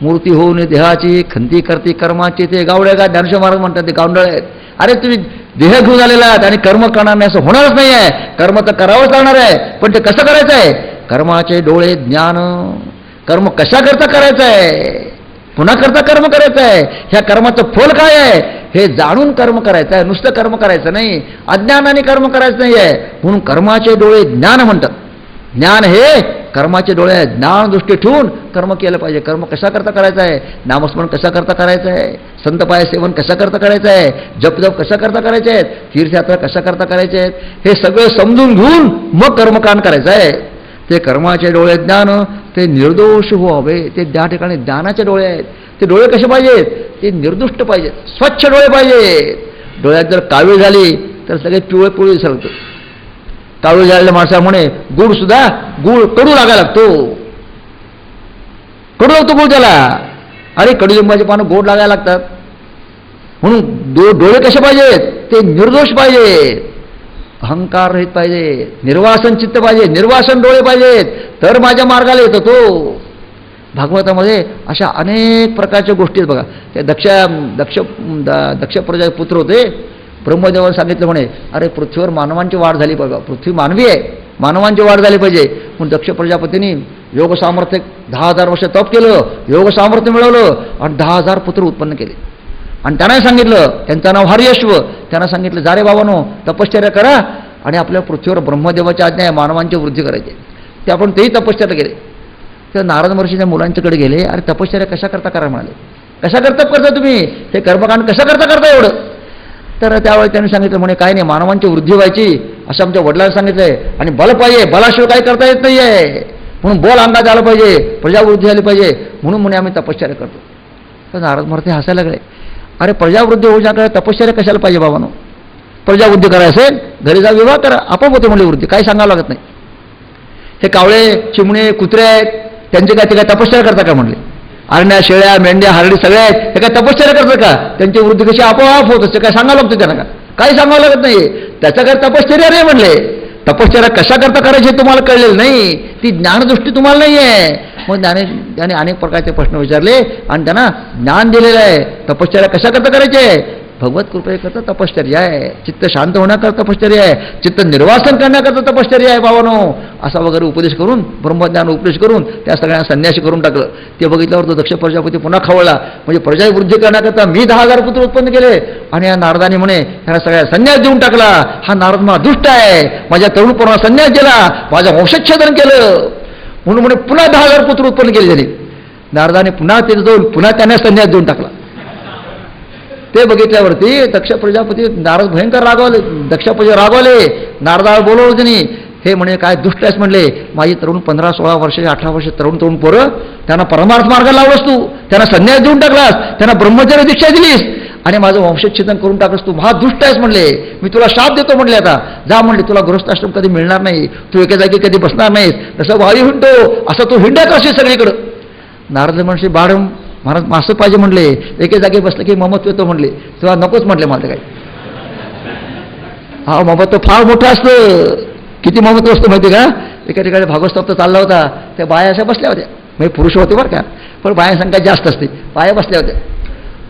मूर्ती होऊन देहाची खंती करते कर्माची ते गावड्या का ज्ञानेश्वर महाराज म्हणतात ते गावंडळ आहेत. अरे तुम्ही देह घेऊन आलेला आहात आणि कर्म करणार नाही असं होणारच नाही आहे. कर्म तर करावंच लागणार आहे, पण ते कसं करायचं आहे? कर्माचे डोळे ज्ञान. कर्म कशा करता करायचं आहे, पुन्हा करता कर्म करायचं आहे, ह्या कर्माचं फल काय आहे हे जाणून कर्म करायचं आहे. नुसतं कर्म करायचं नाही, अज्ञानाने कर्म करायचं नाही आहे. म्हणून कर्माचे डोळे ज्ञान म्हणतात. ज्ञान हे कर्माचे डोळे आहेत. ज्ञान दृष्टी ठेवून कर्म केलं पाहिजे. कर्म कशा करता करायचं आहे, नामस्मरण कशा करता करायचं आहे, संतपाय सेवन कशा करता करायचं आहे, जप कशा करता करायचे आहेत, तीर्थयात्रा कशा करता करायचे आहेत, हे सगळं समजून घेऊन मग कर्मकांड करायचं आहे. ते कर्माचे डोळे ज्ञान ते निर्दोष व्हावे. ते त्या ठिकाणी ज्ञानाचे डोळे आहेत. ते डोळे कसे पाहिजेत? ते निर्दुष्ट पाहिजेत, स्वच्छ डोळे पाहिजेत. डोळ्यात जर कावीळ झाली तर सगळे पिवळे पिवळे दिसतं. कावीळ झालेल्या माणसामुळे गुळ सुद्धा कडू लागायला लागतो. कडू लागतो गुळ त्याला. अरे कडुलिंबाची पानं गोड लागायला लागतात. म्हणून डोळे कसे पाहिजेत? ते निर्दोष पाहिजेत, अहंकार रहित पाहिजे, निर्वासन चित्त पाहिजे, निर्वासन डोळे पाहिजेत, तर माझ्या मार्गाला येतो तो. भागवतामध्ये अशा अनेक प्रकारच्या गोष्टी आहेत बघा. ते दक्ष प्रजा पुत्र होते. ब्रह्मदेवाने सांगितलं म्हणे अरे पृथ्वीवर मानवांची वाढ झाली पाहिजे. पृथ्वी मानवी आहे, मानवांची वाढ झाली पाहिजे. म्हणून दक्ष प्रजापतींनी योग सामर्थ्य 10,000 वर्ष तप केलं, योग सामर्थ्य मिळवलं आणि 10,000 पुत्र उत्पन्न केले. आणि त्यांना सांगितलं, त्यांचं नाव हरियश्व, त्यांना सांगितलं जा रे बाबांनो तपश्चर्या करा आणि आपल्या पृथ्वीवर ब्रह्मदेवाची आज्ञा आहे मानवांची वृद्धी करायची. ते आपण तेही तपश्चर्या केले. तर नारद महर्षीच्या मुलांच्याकडे गेले. अरे तपश्चर्या कशा करता करा म्हणाले. कशा करता तुम्ही हे कर्मकांड कशा करता एवढं? तर त्यावेळी त्यांनी सांगितलं म्हणे काय नाही, मानवांची वृद्धी व्हायची असं आमच्या वडिलांनी सांगितलंय आणि बल पाहिजे, बलाशिवाय काही करता येत नाही आहे. म्हणून बोल अंगात आलं पाहिजे, प्रजावृद्धी झाली पाहिजे, म्हणून म्हणे आम्ही तपश्चर्या करतो. तर नारद महर्षी हसायला लागले. अरे प्रजावृद्धी होऊ शकता, तपश्चर्या कशाला पाहिजे बाबांनो? प्रजावृद्धी करायचं असेल घरी जा विवाह करा, आपोआप होते म्हणले वृद्धी, काही सांगावं लागत नाही. हे कावळे चिमणे कुत्रे आहेत त्यांचे काय ते काय तपश्चर्या करता का म्हणले? आरण्या शेळ्या मेंढ्या हरडी सगळ्या आहेत हे काय तपश्चर्या करतात का? त्यांची वृद्धी कशी आपोआप होत असते, काय सांगावं लागतं त्यांना का? काही सांगावं लागत नाही. त्याचा काय तपश्चर्या नाही म्हणले. तपश्चर्या कशा करता करायची हे तुम्हाला कळलेलं नाही, ती ज्ञानदृष्टी तुम्हाला नाही आहे. मग त्याने अनेक प्रकारचे प्रश्न विचारले आणि त्यांना ज्ञान दिलेलं आहे. तपश्चर्या कशा करता करायची आहे भगवत कृपेकरता तपश्चर्या आहे, चित्त शांत होण्याकरता तपश्चर्या आहे, चित्त निर्वासन करण्याकरता तपश्चर्या आहे भावानो, असा वगैरे उपदेश करून, ब्रह्मज्ञान उपदेश करून त्या सगळ्यांना संन्यासी करून टाकलं. ते बघितल्यावर तो दक्ष प्रजापती पुन्हा खवळला. म्हणजे प्रजावृद्धी करण्याकरता मी 10,000 पुत्र उत्पन्न केले आणि या नारदाने म्हणे ह्या सगळ्या संन्यास देऊन टाकला. हा नारद मला दुष्ट आहे, माझ्या तरुण पोरांना संन्यास दिला, माझ्या वंशच्छेदन केलं, म्हणून म्हणे पुन्हा 10,000 पुत्र उत्पन्न केले त्यांनी. नारदाने पुन्हा ते जाऊन पुन्हा त्यांना संन्यास देऊन टाकला. ते बघितल्यावरती दक्ष प्रजापती नारद भयंकर रागवले, दक्ष प्रजा रागवले, नारदाला बोलवलं त्यांनी. हे म्हणे काय दुष्ट आहेस म्हणले, माझी तरुण 15-16 वर्षाचे 18 वर्ष तरुण पोरं त्यांना परमार्थ मार्गाला लावलंस तू, त्यांना संन्यास देऊन टाकलास, त्यांना ब्रह्मचर्य दीक्षा दिलीस आणि माझं वंशच्छेदन करून टाकलंस तू, दुष्ट आहेस म्हणले. मी तुला शाप देतो म्हणले, आता जा म्हणले, तुला गृहस्थाश्रम कधी मिळणार नाही, तू एका जागी कधी बसणार नाहीस, जसं वायू हिंडतो असं तू हिंडत असेल सगळीकडं. नारद म्हणशी बाळ महाराज मासं पाहिजे म्हणले, एके जागी बसलं की ममत्व येतो म्हणले, तेव्हा नकोच म्हटले मला काही. हा ममत्व फार मोठं असतं. किती ममत्व असतं माहिती का? एका ठिकाणी भागवत चालला होता, त्या बाया अशा बसल्या होत्या, म्हणजे पुरुष होते बरं का, पण बाया संख्या जास्त असते, बाया बसल्या होत्या.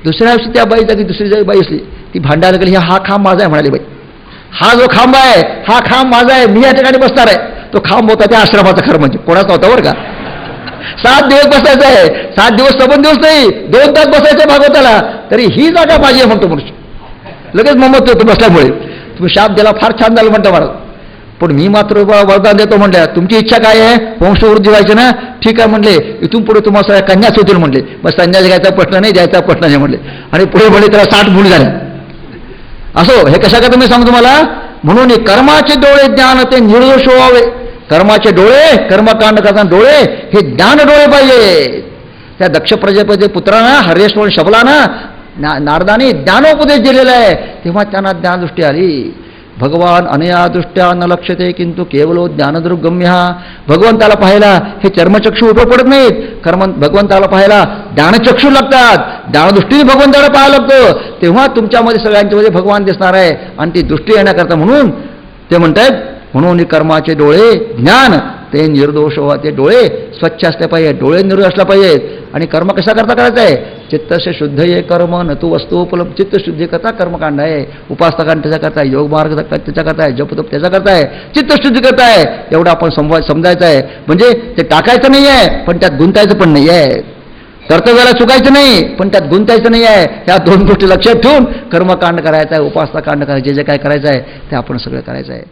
दुसऱ्या दिवशी त्या बाई जागी दुसरी जागी बाई असली, ती भांडायला गेली, हा खांब माझा आहे म्हणाली बाई, हा जो खांब आहे हा खांब माझा आहे, मी या ठिकाणी बसणार आहे. तो खांब होता त्या आश्रमाचा, खरं म्हणजे कोणाचा होता बरं का. 7 दिवस बसायचं आहे, 7 दिवस 7 दिवस नाही, 2 तास बसायचं भागवताला, तरी ही जागा माझी आहे म्हणतो मनुष्य. लगेच ममत्व होतो बसल्यामुळे. तुम्ही शाप दिला फार छान झालं म्हणता महाराज, पण मी मात्र वरदान देतो म्हणल्या, तुमची इच्छा काय आहे, वंशवृद्धी व्हायची ना, ठीक आहे म्हणले, इथून पुढे तुम्हाला सगळ्या कन्याच होतील म्हणले, बस संन्यास घ्यायचा प्रश्न नाही, द्यायचा प्रश्न नाही म्हणले. आणि पुढे म्हणले त्याला 60 मुली झाल्या. असो हे कशा का तुम्ही सांगतो तुम्हाला. म्हणून कर्माचे डोळे ज्ञान ते निर्दोष व्हावे. कर्माचे डोळे, कर्मकांड करताना डोळे हे ज्ञान डोळे पाहिजे. त्या दक्ष प्रजापती पुत्रांना हरेश्वर शबलाना नारदाने ज्ञानोपदेश दिलेला आहे, तेव्हा त्यांना ज्ञानदृष्टी आली. भगवान अनया दृष्ट्या न लक्ष्यते किंतु केवलो ज्ञानदृगम्य. भगवंताला पाहायला हे चर्मचक्षु उपयोग पडत नाहीत, भगवंताला पाहायला ज्ञानचक्षु लागतात, ज्ञानदृष्टीने भगवंताला पाहायला लागतं, तेव्हा तुमच्यामध्ये सगळ्यांच्यामध्ये भगवान दिसणार आहे. आणि ती दृष्टी येण्याकरता म्हणून ते म्हणतात, म्हणून कर्माचे डोळे ज्ञान ते निर्दोष व्हा. ते डोळे स्वच्छ असले पाहिजे, डोळे निर्दोष असला पाहिजेत. आणि कर्म कशा करता करायचं आहे, चित्तसे शुद्ध ये कर्म न तू वस्तू उपलब्ध. चित्तशुद्धी करता कर्मकांड आहे, उपासकांड त्याच्या करताय, योग मार्ग त्याच्या करताय, जपतप त्याच्या करताय, चित्तशुद्धी करताय. एवढं आपण समजायचं आहे. म्हणजे ते टाकायचं नाही आहे, पण त्यात गुंतायचं पण नाही आहे. कर्तव्याला चुकायचं नाही, पण त्यात गुंतायचं नाही आहे. या 2 गोष्टी लक्षात ठेवून कर्मकांड करायचं आहे, उपासनाकांड करायचं, जे काय करायचं आहे ते आपण सगळं करायचं आहे.